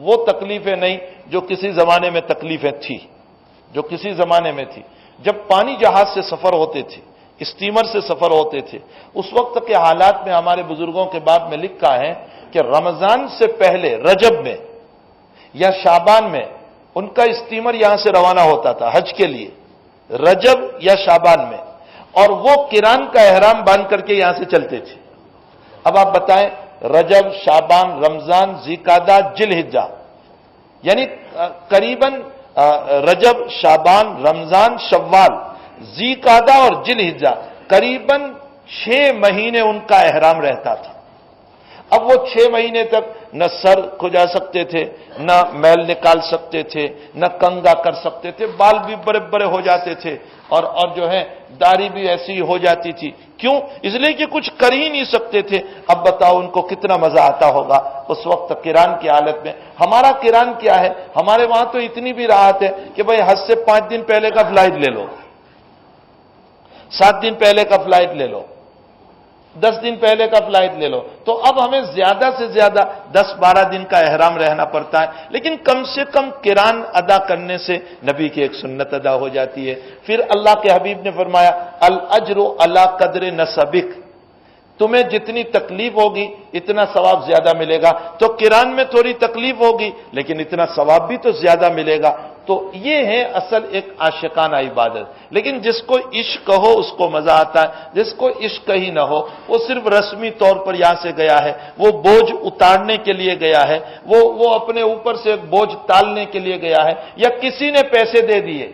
وہ تکلیفیں نہیں جو کسی زمانے میں تکلیفیں تھی، جو کسی زمانے میں تھی۔ جب پانی جہاز سے سفر ہوتے تھے، اسٹیمر سے سفر ہوتے تھے، اس وقت کے حالات میں ہمارے بزرگوں کے باب میں لکھا ہے کہ رمضان سے پہلے رجب میں یا شعبان میں ان کا اسٹیمر یہاں سے روانہ ہوتا تھا حج کے لیے، رجب یا شعبان میں، اور وہ قران کا احرام باندھ کر کے یہاں سے چلتے تھے۔ اب آپ بتائیں، رجب، شعبان، رمضان، ذوالقعدہ، ذوالحجہ، یعنی قریباً رجب، شعبان، رمضان، شوال، ذوالقعدہ اور ذوالحجہ، قریباً 6 مہینے ان کا احرام رہتا تھا۔ اب وہ 6 مہینے تک نہ سر کھجا سکتے تھے، نہ میل نکال سکتے تھے، نہ کنگا کر سکتے تھے، بال بھی بڑے بڑے ہو جاتے تھے، اور جو ہے داڑھی بھی ایسی ہو جاتی تھی۔ کیوں؟ اس لیے کہ کچھ کر ہی نہیں سکتے تھے۔ اب بتاؤ ان کو کتنا مزہ آتا ہوگا اس وقت قران کی حالت میں۔ ہمارا قران کیا ہے؟ ہمارے وہاں تو اتنی بھی راحت ہے کہ بھائی حج سے 5 دن پہلے کا فلائٹ لے لو، 7 دن پہلے کا فلائٹ لے لو، 10 دن پہلے کا فلائٹ لے لو، تو اب ہمیں زیادہ سے زیادہ 10-12 دن کا احرام رہنا پڑتا ہے، لیکن کم سے کم قران ادا کرنے سے نبی کی ایک سنت ادا ہو جاتی ہے۔ پھر اللہ کے حبیب نے فرمایا الاجر علی قدر نسبک، تمہیں جتنی تکلیف ہوگی اتنا ثواب زیادہ ملے گا۔ تو قران میں تھوڑی تکلیف ہوگی لیکن اتنا ثواب بھی تو زیادہ ملے گا۔ تو یہ ہے اصل ایک عاشقانہ عبادت۔ لیکن جس کو عشق ہو اس کو مزہ آتا ہے، جس کو عشق ہی نہ ہو وہ صرف رسمی طور پر یہاں سے گیا ہے، وہ بوجھ اتارنے کے لیے گیا ہے، وہ اپنے اوپر سے بوجھ ٹالنے کے لیے گیا ہے، یا کسی نے پیسے دے دیے۔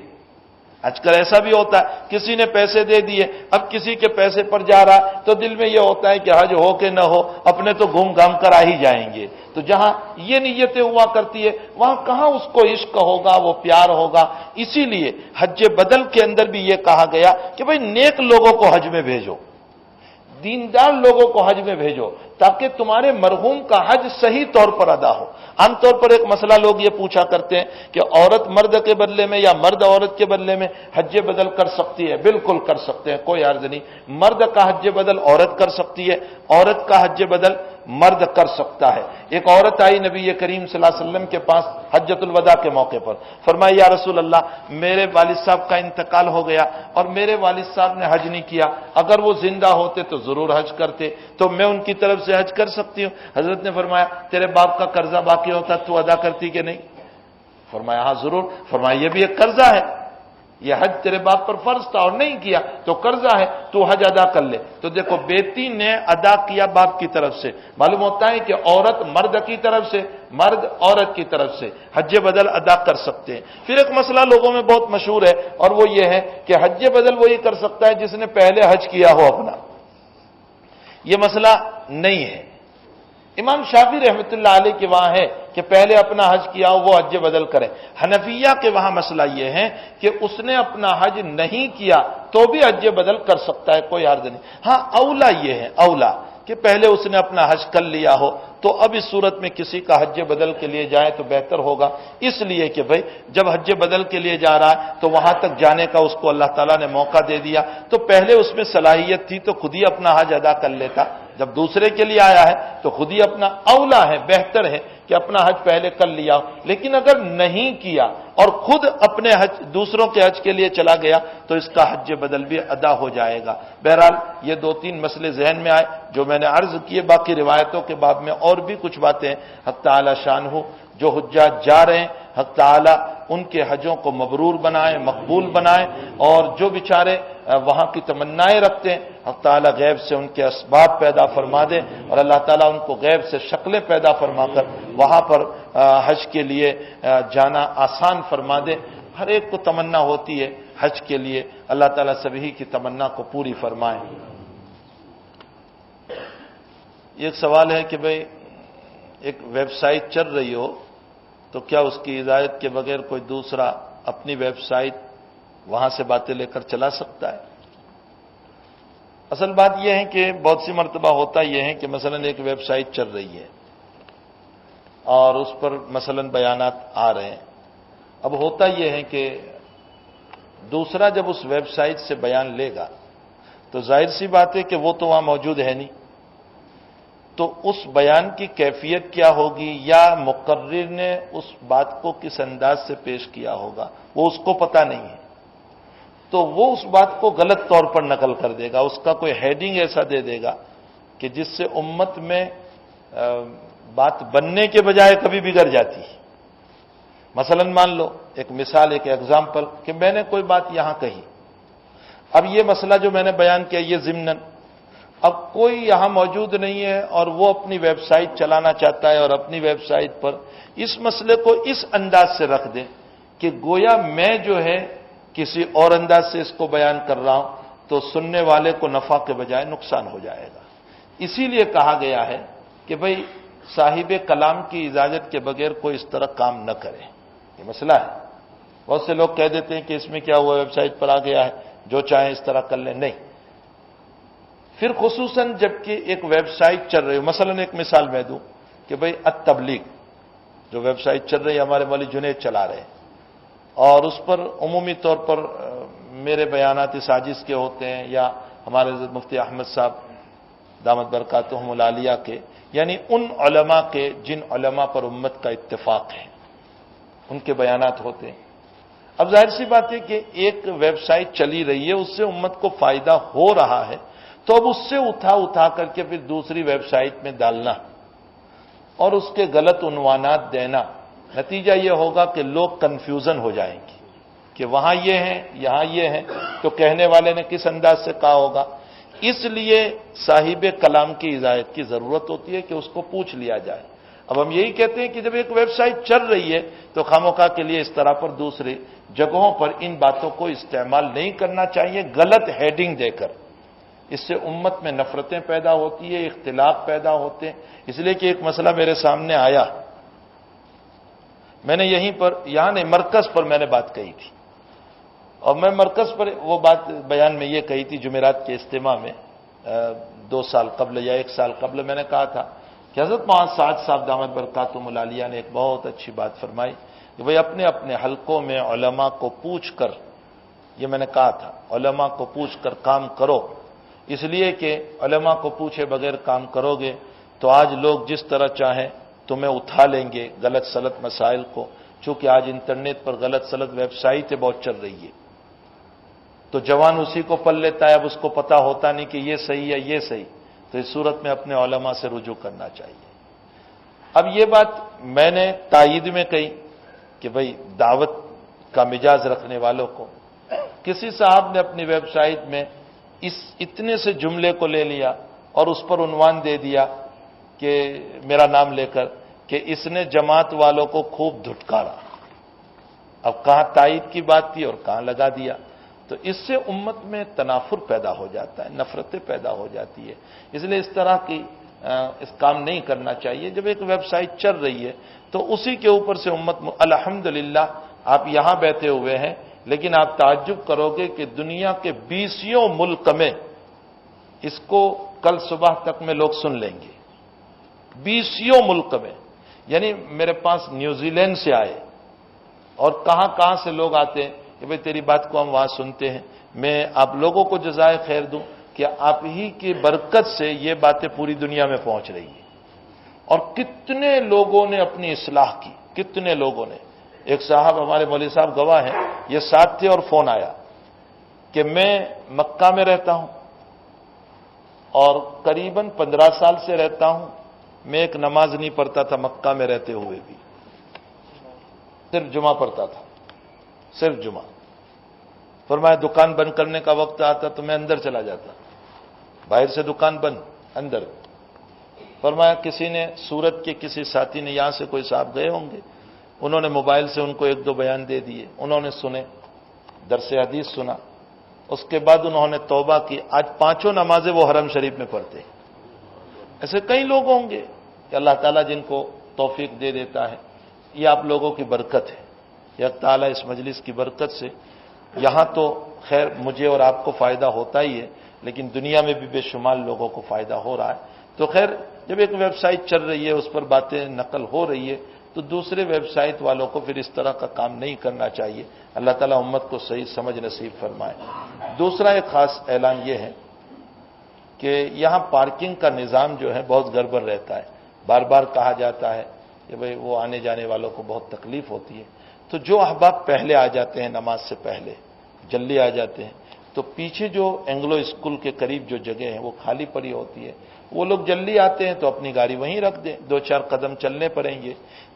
آج کل ایسا بھی ہوتا ہے، کسی نے پیسے دے دیے، اب کسی کے پیسے پر جا رہا تو دل میں یہ ہوتا ہے کہ حج ہو کہ نہ ہو، اپنے تو گھوم گھام کر آ ہی جائیں گے۔ تو جہاں یہ نیتیں ہوا کرتی ہے وہاں کہاں اس کو عشق ہوگا، وہ پیار ہوگا۔ اسی لیے حج بدل کے اندر بھی یہ کہا گیا کہ بھئی نیک لوگوں کو حج میں بھیجو، دیندار لوگوں کو حج میں بھیجو، تاکہ تمہارے مرحوم کا حج صحیح طور پر ادا ہو۔ عام طور پر ایک مسئلہ لوگ یہ پوچھا کرتے ہیں کہ عورت مرد کے بدلے میں یا مرد عورت کے بدلے میں حج بدل کر سکتی ہے؟ بالکل کر سکتے ہیں، کوئی عرض نہیں۔ مرد کا حج بدل عورت کر سکتی ہے، عورت کا حج بدل مرد کر سکتا ہے۔ ایک عورت آئی نبی کریم صلی اللہ علیہ وسلم کے پاس حجۃ الوداع کے موقع پر، فرمایا یا رسول اللہ میرے والد صاحب کا انتقال ہو گیا اور میرے والد صاحب نے حج نہیں کیا، اگر وہ زندہ ہوتے تو ضرور حج کرتے، تو میں ان کی طرف سے حج کر سکتی ہوں؟ حضرت نے فرمایا تیرے باپ کا قرضہ باقی ہوتا تو ادا کرتی کہ نہیں؟ فرمایا ہاں ضرور۔ فرمایا یہ بھی ایک قرضہ ہے، یہ حج تیرے باپ پر فرض تھا اور نہیں کیا تو قرضہ ہے، تو حج ادا کر لے۔ تو دیکھو بیٹی نے ادا کیا باپ کی طرف سے، معلوم ہوتا ہے کہ عورت مرد کی طرف سے، مرد عورت کی طرف سے حج بدل ادا کر سکتے ہیں۔ پھر ایک مسئلہ لوگوں میں بہت مشہور ہے اور وہ یہ ہے کہ حج بدل وہی کر سکتا ہے جس نے پہلے حج کیا ہو اپنا۔ یہ مسئلہ نہیں ہے، امام شافعی رحمۃ اللہ علیہ کے وہاں ہے کہ پہلے اپنا حج کیا ہو وہ حج بدل کرے۔ حنفیہ کے وہاں مسئلہ یہ ہے کہ اس نے اپنا حج نہیں کیا تو بھی حج بدل کر سکتا ہے، کوئی عرض نہیں۔ ہاں اولا یہ ہے، اولا کہ پہلے اس نے اپنا حج کر لیا ہو تو اب اس صورت میں کسی کا حج بدل کے لیے جائے تو بہتر ہوگا، اس لیے کہ بھئی جب حج بدل کے لیے جا رہا ہے تو وہاں تک جانے کا اس کو اللہ تعالیٰ نے موقع دے دیا، تو پہلے اس میں صلاحیت تھی تو خود ہی اپنا حج ادا کر لیتا، جب دوسرے کے لیے آیا ہے تو خود ہی اپنا، اولا ہے، بہتر ہے کہ اپنا حج پہلے کر لیا ہو۔ لیکن اگر نہیں کیا اور خود اپنے حج دوسروں کے حج کے لیے چلا گیا تو اس کا حج بدل بھی ادا ہو جائے گا۔ بہرحال یہ دو تین مسئلے ذہن میں آئے جو میں نے عرض کیے، باقی روایتوں کے باب میں اور بھی کچھ باتیں ہیں۔ حق تعالی شان ہو، جو حجاج جا رہے ہیں حق تعالی ان کے حجوں کو مبرور بنائے، مقبول بنائے، اور جو بیچارے وہاں کی تمنائیں رکھتے ہیں حق تعالی غیب سے ان کے اسباب پیدا فرما دے، اور اللہ تعالیٰ ان کو غیب سے شکلیں پیدا فرما کر وہاں پر حج کے لیے جانا آسان فرما دے۔ ہر ایک کو تمنا ہوتی ہے حج کے لیے، اللہ تعالیٰ سبھی کی تمنا کو پوری فرمائے۔ ایک سوال ہے کہ بھئی ایک ویب سائٹ چل رہی ہو تو کیا اس کی اجازت کے بغیر کوئی دوسرا اپنی ویب سائٹ وہاں سے باتیں لے کر چلا سکتا ہے؟ اصل بات یہ ہے کہ بہت سی مرتبہ ہوتا یہ ہے کہ مثلا ایک ویب سائٹ چل رہی ہے اور اس پر مثلا بیانات آ رہے ہیں، اب ہوتا یہ ہے کہ دوسرا جب اس ویب سائٹ سے بیان لے گا تو ظاہر سی بات ہے کہ وہ تو وہاں موجود ہے نہیں، تو اس بیان کی کیفیت کیا ہوگی یا مقرر نے اس بات کو کس انداز سے پیش کیا ہوگا وہ اس کو پتہ نہیں ہے، تو وہ اس بات کو غلط طور پر نقل کر دے گا، اس کا کوئی ہیڈنگ ایسا دے دے گا کہ جس سے امت میں بات بننے کے بجائے کبھی بگڑ جاتی ہے۔ مثلا مان لو ایک مثال، ایک ایگزامپل کہ میں نے کوئی بات یہاں کہی، اب یہ مسئلہ جو میں نے بیان کیا یہ ضمناً اب کوئی یہاں موجود نہیں ہے اور وہ اپنی ویب سائٹ چلانا چاہتا ہے اور اپنی ویب سائٹ پر اس مسئلے کو اس انداز سے رکھ دے کہ گویا میں جو ہے کسی اور انداز سے اس کو بیان کر رہا ہوں، تو سننے والے کو نفع کے بجائے نقصان ہو جائے گا۔ اسی لیے کہا گیا ہے کہ بھئی صاحب کلام کی اجازت کے بغیر کوئی اس طرح کام نہ کرے، یہ مسئلہ ہے۔ بہت سے لوگ کہہ دیتے ہیں کہ اس میں کیا ہوا، ویب سائٹ پر آ گیا ہے جو چاہیں اس طرح کر لیں، نہیں۔ پھر خصوصاً جب کہ ایک ویب سائٹ چل رہی ہو، مثلا ایک مثال میں دوں کہ بھئی التبلیغ جو ویب سائٹ چل رہی ہے ہمارے مولانا جنید چلا رہے ہیں، اور اس پر عمومی طور پر میرے بیانات ساجز کے ہوتے ہیں یا ہمارے مفتی احمد صاحب دامت برکاتہم العالیہ کے، یعنی ان علماء کے جن علماء پر امت کا اتفاق ہے ان کے بیانات ہوتے ہیں۔ اب ظاہر سی بات ہے کہ ایک ویب سائٹ چلی رہی ہے، اس سے امت کو فائدہ ہو رہا ہے، تو اب اس سے اٹھا کر کے پھر دوسری ویب سائٹ میں ڈالنا اور اس کے غلط عنوانات دینا، نتیجہ یہ ہوگا کہ لوگ کنفیوژن ہو جائیں گے کہ وہاں یہ ہیں یہاں یہ ہیں، تو کہنے والے نے کس انداز سے کہا ہوگا۔ اس لیے صاحب کلام کی اجازت کی ضرورت ہوتی ہے کہ اس کو پوچھ لیا جائے۔ اب ہم یہی کہتے ہیں کہ جب ایک ویب سائٹ چل رہی ہے تو خاموخواہ کے لیے اس طرح پر دوسری جگہوں پر ان باتوں کو استعمال نہیں کرنا چاہیے غلط ہیڈنگ دے کر. اس سے امت میں نفرتیں پیدا ہوتی ہے، اختلاف پیدا ہوتے ہیں. اس لیے کہ ایک مسئلہ میرے سامنے آیا، میں نے یہاں نہیں مرکز پر میں نے بات کہی تھی، اور میں مرکز پر وہ بات بیان میں یہ کہی تھی جمعرات کے اجتماع میں 2 سال قبل یا 1 سال قبل. میں نے کہا تھا کہ حضرت معاذ سعد صاحب دامت برکاتہم العالیہ نے ایک بہت اچھی بات فرمائی کہ بھئی اپنے اپنے حلقوں میں علماء کو پوچھ کر، یہ میں نے کہا تھا، علماء کو پوچھ کر کام کرو. اس لیے کہ علماء کو پوچھے بغیر کام کرو گے تو آج لوگ جس طرح چاہیں تمہیں اٹھا لیں گے غلط سلط مسائل کو. چونکہ آج انٹرنیٹ پر غلط سلط ویب سائٹیں بہت چل رہی ہے، تو جوان اسی کو پل لیتا ہے، اب اس کو پتا ہوتا نہیں کہ یہ صحیح ہے یہ صحیح. تو اس صورت میں اپنے علماء سے رجوع کرنا چاہیے. اب یہ بات میں نے تائید میں کہی کہ بھئی دعوت کا مزاج رکھنے والوں کو، کسی صاحب نے اپنی ویب سائٹ میں اتنے سے جملے کو لے لیا اور اس پر عنوان دے دیا کہ میرا نام لے کر کہ اس نے جماعت والوں کو خوب دھٹکارا. اب کہاں تائید کی بات تھی اور کہاں لگا دیا. تو اس سے امت میں تنافر پیدا ہو جاتا ہے، نفرتیں پیدا ہو جاتی ہے. اس لیے اس طرح کی اس کام نہیں کرنا چاہیے. جب ایک ویب سائٹ چل رہی ہے تو اسی کے اوپر سے امت الحمدللہ آپ یہاں بیٹھے ہوئے ہیں، لیکن آپ تعجب کرو گے کہ دنیا کے 20 ملک میں اس کو کل صبح تک میں لوگ سن لیں گے. 20 ملک میں، یعنی میرے پاس نیوزی لینڈ سے آئے اور کہاں سے لوگ آتے ہیں کہ بھئی تیری بات کو ہم وہاں سنتے ہیں. میں آپ لوگوں کو جزائے خیر دوں کہ آپ ہی کی برکت سے یہ باتیں پوری دنیا میں پہنچ رہی ہیں. اور کتنے لوگوں نے اپنی اصلاح کی، کتنے لوگوں نے. ایک صاحب ہمارے مولوی صاحب گواہ ہیں، یہ ساتھ تھے اور فون آیا کہ میں مکہ میں رہتا ہوں اور قریباً 15 سال سے رہتا ہوں، میں ایک نماز نہیں پڑھتا تھا مکہ میں رہتے ہوئے بھی، صرف جمعہ پڑھتا تھا، صرف جمعہ. فرمایا دکان بند کرنے کا وقت آتا تو میں اندر چلا جاتا، باہر سے دکان بند اندر. فرمایا کسی نے سورت کے کسی ساتھی نے، یہاں سے کوئی صاحب گئے ہوں گے، انہوں نے موبائل سے ان کو 1-2 بیان دے دیے، انہوں نے سنے، درس حدیث سنا، اس کے بعد انہوں نے توبہ کی. آج 5 نمازیں وہ حرم شریف میں پڑھتے. ایسے کئی لوگ ہوں گے کہ اللہ تعالیٰ جن کو توفیق دے دیتا ہے. یہ آپ لوگوں کی برکت ہے، یہ تعالیٰ اس مجلس کی برکت سے یہاں تو خیر مجھے اور آپ کو فائدہ ہوتا ہی ہے، لیکن دنیا میں بھی بے شمار لوگوں کو فائدہ ہو رہا ہے. تو خیر جب ایک ویب سائٹ چل رہی ہے، اس پر باتیں نقل ہو رہی ہے، تو دوسرے ویب سائٹ والوں کو پھر اس طرح کا کام نہیں کرنا چاہیے. اللہ تعالیٰ امت کو صحیح سمجھ نصیب فرمائے. دوسرا ایک خاص اعلان یہ ہے کہ یہاں پارکنگ کا نظام جو ہے بہت گڑبڑ رہتا ہے. بار بار کہا جاتا ہے کہ بھئی وہ آنے جانے والوں کو بہت تکلیف ہوتی ہے. تو جو احباب پہلے آ جاتے ہیں، نماز سے پہلے جلدی آ جاتے ہیں، تو پیچھے جو اینگلو اسکول کے قریب جو جگہ ہے وہ خالی پڑی ہوتی ہے. وہ لوگ جلدی آتے ہیں تو اپنی گاڑی وہیں رکھ دیں، 2-4 قدم چلنے پڑیں گے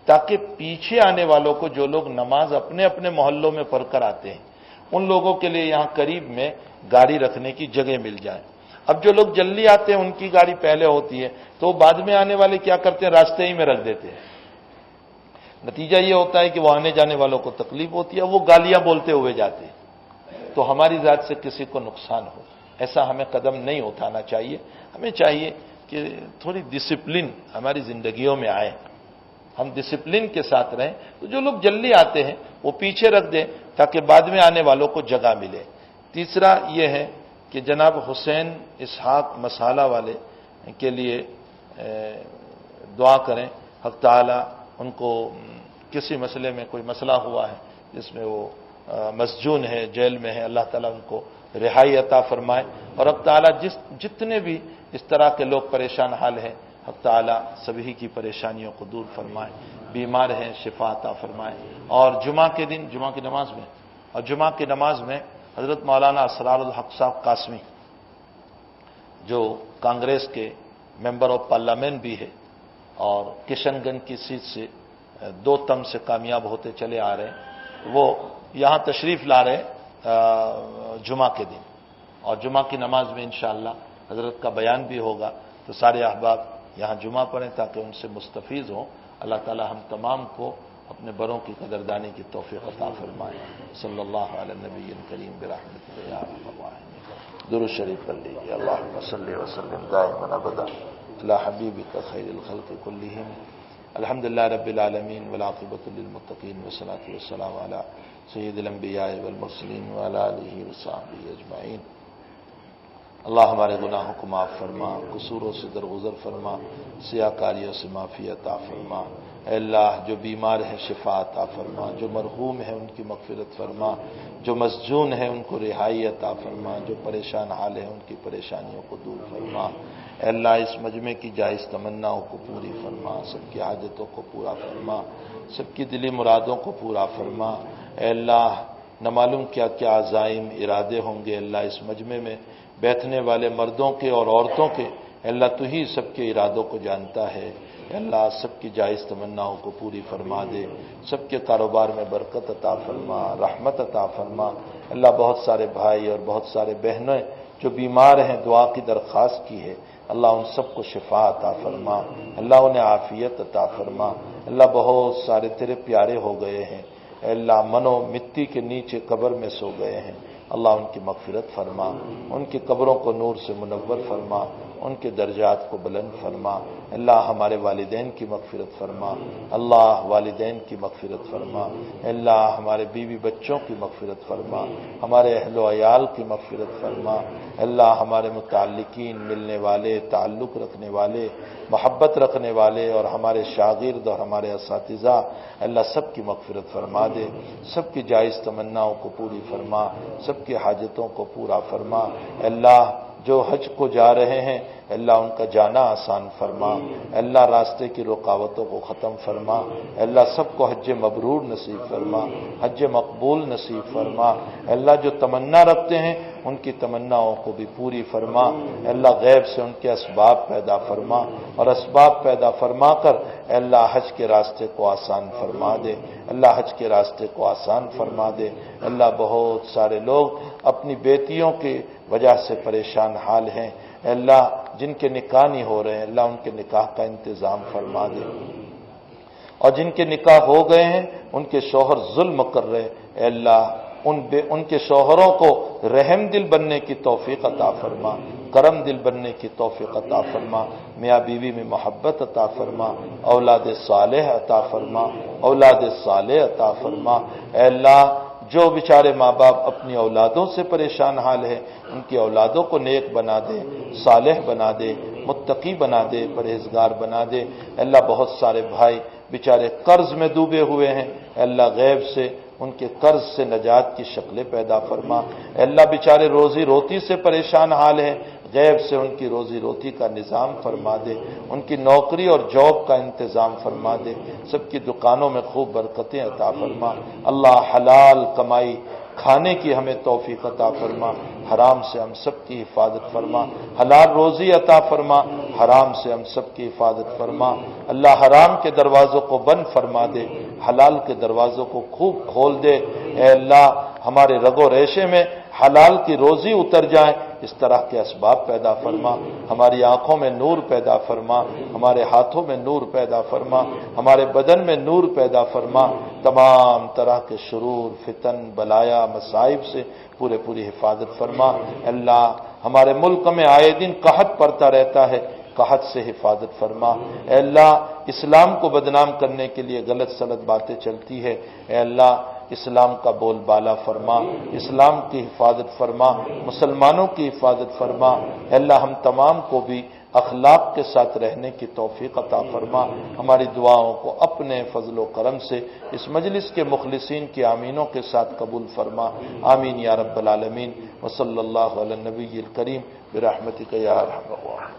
تاکہ پیچھے آنے والوں کو، جو لوگ نماز اپنے اپنے محلوں میں پڑھ کر آتے ہیں، ان لوگوں کے لیے یہاں قریب میں گاڑی رکھنے کی جگہ مل جائے. اب جو لوگ جلدی آتے ہیں ان کی گاڑی پہلے ہوتی ہے تو بعد میں آنے والے کیا کرتے ہیں، راستے ہی میں رکھ دیتے ہیں. نتیجہ یہ ہوتا ہے کہ وہ آنے جانے والوں کو تکلیف ہوتی ہے، وہ گالیاں بولتے ہوئے جاتے ہیں، تو ہماری ذات سے کسی کو نقصان ہو، ایسا ہمیں قدم نہیں اٹھانا چاہیے. ہمیں چاہیے کہ تھوڑی ڈسپلن ہماری زندگیوں میں آئے، ہم ڈسپلن کے ساتھ رہیں. تو جو لوگ جلدی آتے ہیں وہ پیچھے رکھ دیں تاکہ بعد میں آنے والوں کو جگہ ملے. تیسرا یہ ہے کہ جناب حسین اسحاق مسالہ والے کے لیے دعا کریں. حق تعالیٰ ان کو کسی مسئلے میں کوئی مسئلہ ہوا ہے جس میں وہ مسجون ہے، جیل میں ہے، اللہ تعالیٰ ان کو رہائی عطا فرمائے. اور حق تعالیٰ جتنے بھی اس طرح کے لوگ پریشان حال ہیں، حق تعالیٰ سبھی کی پریشانیوں کو دور فرمائے. بیمار ہیں شفا عطا فرمائے. اور جمعہ کے دن جمعہ کی نماز میں حضرت مولانا اسرار الحق صاحب قاسمی جو کانگریس کے ممبر آف پارلیمنٹ بھی ہے اور کشن گنج کی سیٹ سے 2 تم سے کامیاب ہوتے چلے آ رہے ہیں، وہ یہاں تشریف لا رہے جمعہ کے دن. اور جمعہ کی نماز میں انشاءاللہ حضرت کا بیان بھی ہوگا. تو سارے احباب یہاں جمعہ پڑھیں تاکہ ان سے مستفیض ہوں۔ اللہ تعالی ہم تمام کو اپنے بڑوں کی قدردانی کی توفیق عطا فرمائے۔ صلی اللہ علی النبی الکریم برحمتک یا ارحم الراحمین۔ درود شریف پڑھ لیجیے۔ اللہم صلی وسلم دائما ابدا علی حبیبک خیر الخلق کلہم۔ الحمدللہ رب العالمین والعاقبۃ للمتقین والصلاۃ والسلام علی سید الانبیاء والمرسلین وعلی آلہ وصحبہ اجمعین۔ اللہ ہمارے گناہوں کو معاف فرما، قصوروں سے درگزر فرما، سیاہ کاریوں سے معافی عطا فرما۔ اے اللہ جو بیمار ہیں شفا عطا فرما، جو مرحوم ہیں ان کی مغفرت فرما، جو مسجون ہیں ان کو رہائی عطا فرما، جو پریشان حال ہیں ان کی پریشانیوں کو دور فرما۔ اے اللہ اس مجمع کی جائز تمناؤں کو پوری فرما، سب کی حاجتوں کو پورا فرما، سب کی دلی مرادوں کو پورا فرما۔ اے اللہ نہ معلوم کیا کیا عزائم ارادے ہوں گے اللہ اس مجمع میں بیٹھنے والے مردوں کے اور عورتوں کے۔ اے اللہ تو ہی سب کے ارادوں کو جانتا ہے۔ اے اللہ سب کی جائز تمناؤں کو پوری فرما دے، سب کے کاروبار میں برکت عطا فرما، رحمت عطا فرما۔ اللہ بہت سارے بھائی اور بہت سارے بہنیں جو بیمار ہیں دعا کی درخواست کی ہے، اللہ ان سب کو شفا عطا فرما، اللہ انہیں عافیت عطا فرما۔ اللہ بہت سارے تیرے پیارے ہو گئے ہیں، اے اللہ منو مٹی کے نیچے قبر میں سو گئے ہیں، اللہ ان کی مغفرت فرما، ان کی قبروں کو نور سے منور فرما، ان کے درجات کو بلند فرما۔ اللہ ہمارے والدین کی مغفرت فرما، اللہ والدین کی مغفرت فرما۔ اللہ ہمارے بیوی بچوں کی مغفرت فرما، ہمارے اہل و عیال کی مغفرت فرما۔ اللہ ہمارے متعلقین، ملنے والے، تعلق رکھنے والے، محبت رکھنے والے اور ہمارے شاگرد اور ہمارے اساتذہ، اللہ سب کی مغفرت فرما دے، سب کی جائز تمناؤں کو پوری فرما، سب کی حاجتوں کو پورا فرما۔ اللہ جو حج کو جا رہے ہیں اللہ ان کا جانا آسان فرما، اللہ راستے کی رکاوٹوں کو ختم فرما، اللہ سب کو حج مبرور نصیب فرما، حج مقبول نصیب فرما۔ اللہ جو تمنا رکھتے ہیں ان کی تمناؤں کو بھی پوری فرما، اللہ غیب سے ان کے اسباب پیدا فرما اور اسباب پیدا فرما کر اللہ حج کے راستے کو آسان فرما دے، اللہ حج کے راستے کو آسان فرما دے۔ اللہ بہت سارے لوگ اپنی بیٹیوں کی وجہ سے پریشان حال ہیں، اللہ جن کے نکاح نہیں ہو رہے ہیں اللہ ان کے نکاح کا انتظام فرما دے، اور جن کے نکاح ہو گئے ہیں ان کے شوہر ظلم کر رہے، اے اللہ ان کے شوہروں کو رحم دل بننے کی توفیق عطا فرما، کرم دل بننے کی توفیق عطا فرما، میاں بیوی میں محبت عطا فرما، اولاد صالح عطا فرما، اولاد صالح عطا فرما۔ اے اللہ جو بیچارے ماں باپ اپنی اولادوں سے پریشان حال ہے ان کی اولادوں کو نیک بنا دے، صالح بنا دے، متقی بنا دے، پرہیزگار بنا دے۔ اللہ بہت سارے بھائی بیچارے قرض میں ڈوبے ہوئے ہیں، اللہ غیب سے ان کے قرض سے نجات کی شکلیں پیدا فرما۔ اللہ بیچارے روزی روٹی سے پریشان حال ہیں، غیب سے ان کی روزی روٹی کا نظام فرما دے، ان کی نوکری اور جاب کا انتظام فرما دے، سب کی دکانوں میں خوب برکتیں عطا فرما۔ اللہ حلال کمائی کھانے کی ہمیں توفیق عطا فرما، حرام سے ہم سب کی حفاظت فرما، حلال روزی عطا فرما، حرام سے ہم سب کی حفاظت فرما۔ اللہ حرام کے دروازوں کو بند فرما دے، حلال کے دروازوں کو خوب کھول دے۔ اے اللہ ہمارے رگ و ریشے میں حلال کی روزی اتر جائے اس طرح کے اسباب پیدا فرما، ہماری آنکھوں میں نور پیدا فرما، ہمارے ہاتھوں میں نور پیدا فرما، ہمارے بدن میں نور پیدا فرما، تمام طرح کے شرور، فتن، بلایا، مصائب سے پوری حفاظت فرما۔ اللہ ہمارے ملک میں آئے دن قحط پڑتا رہتا ہے، قحط سے حفاظت فرما۔ اے اللہ اسلام کو بدنام کرنے کے لیے غلط سلط باتیں چلتی ہے، اے اللہ اسلام کا بول بالا فرما، اسلام کی حفاظت فرما، مسلمانوں کی حفاظت فرما۔ اے اللہ ہم تمام کو بھی اخلاق کے ساتھ رہنے کی توفیق عطا فرما، ہماری دعاؤں کو اپنے فضل و کرم سے اس مجلس کے مخلصین کی آمینوں کے ساتھ قبول فرما، آمین یا رب العالمین۔ وصلی اللہ علی النبی الکریم برحمتک یا ارحم الراحمین۔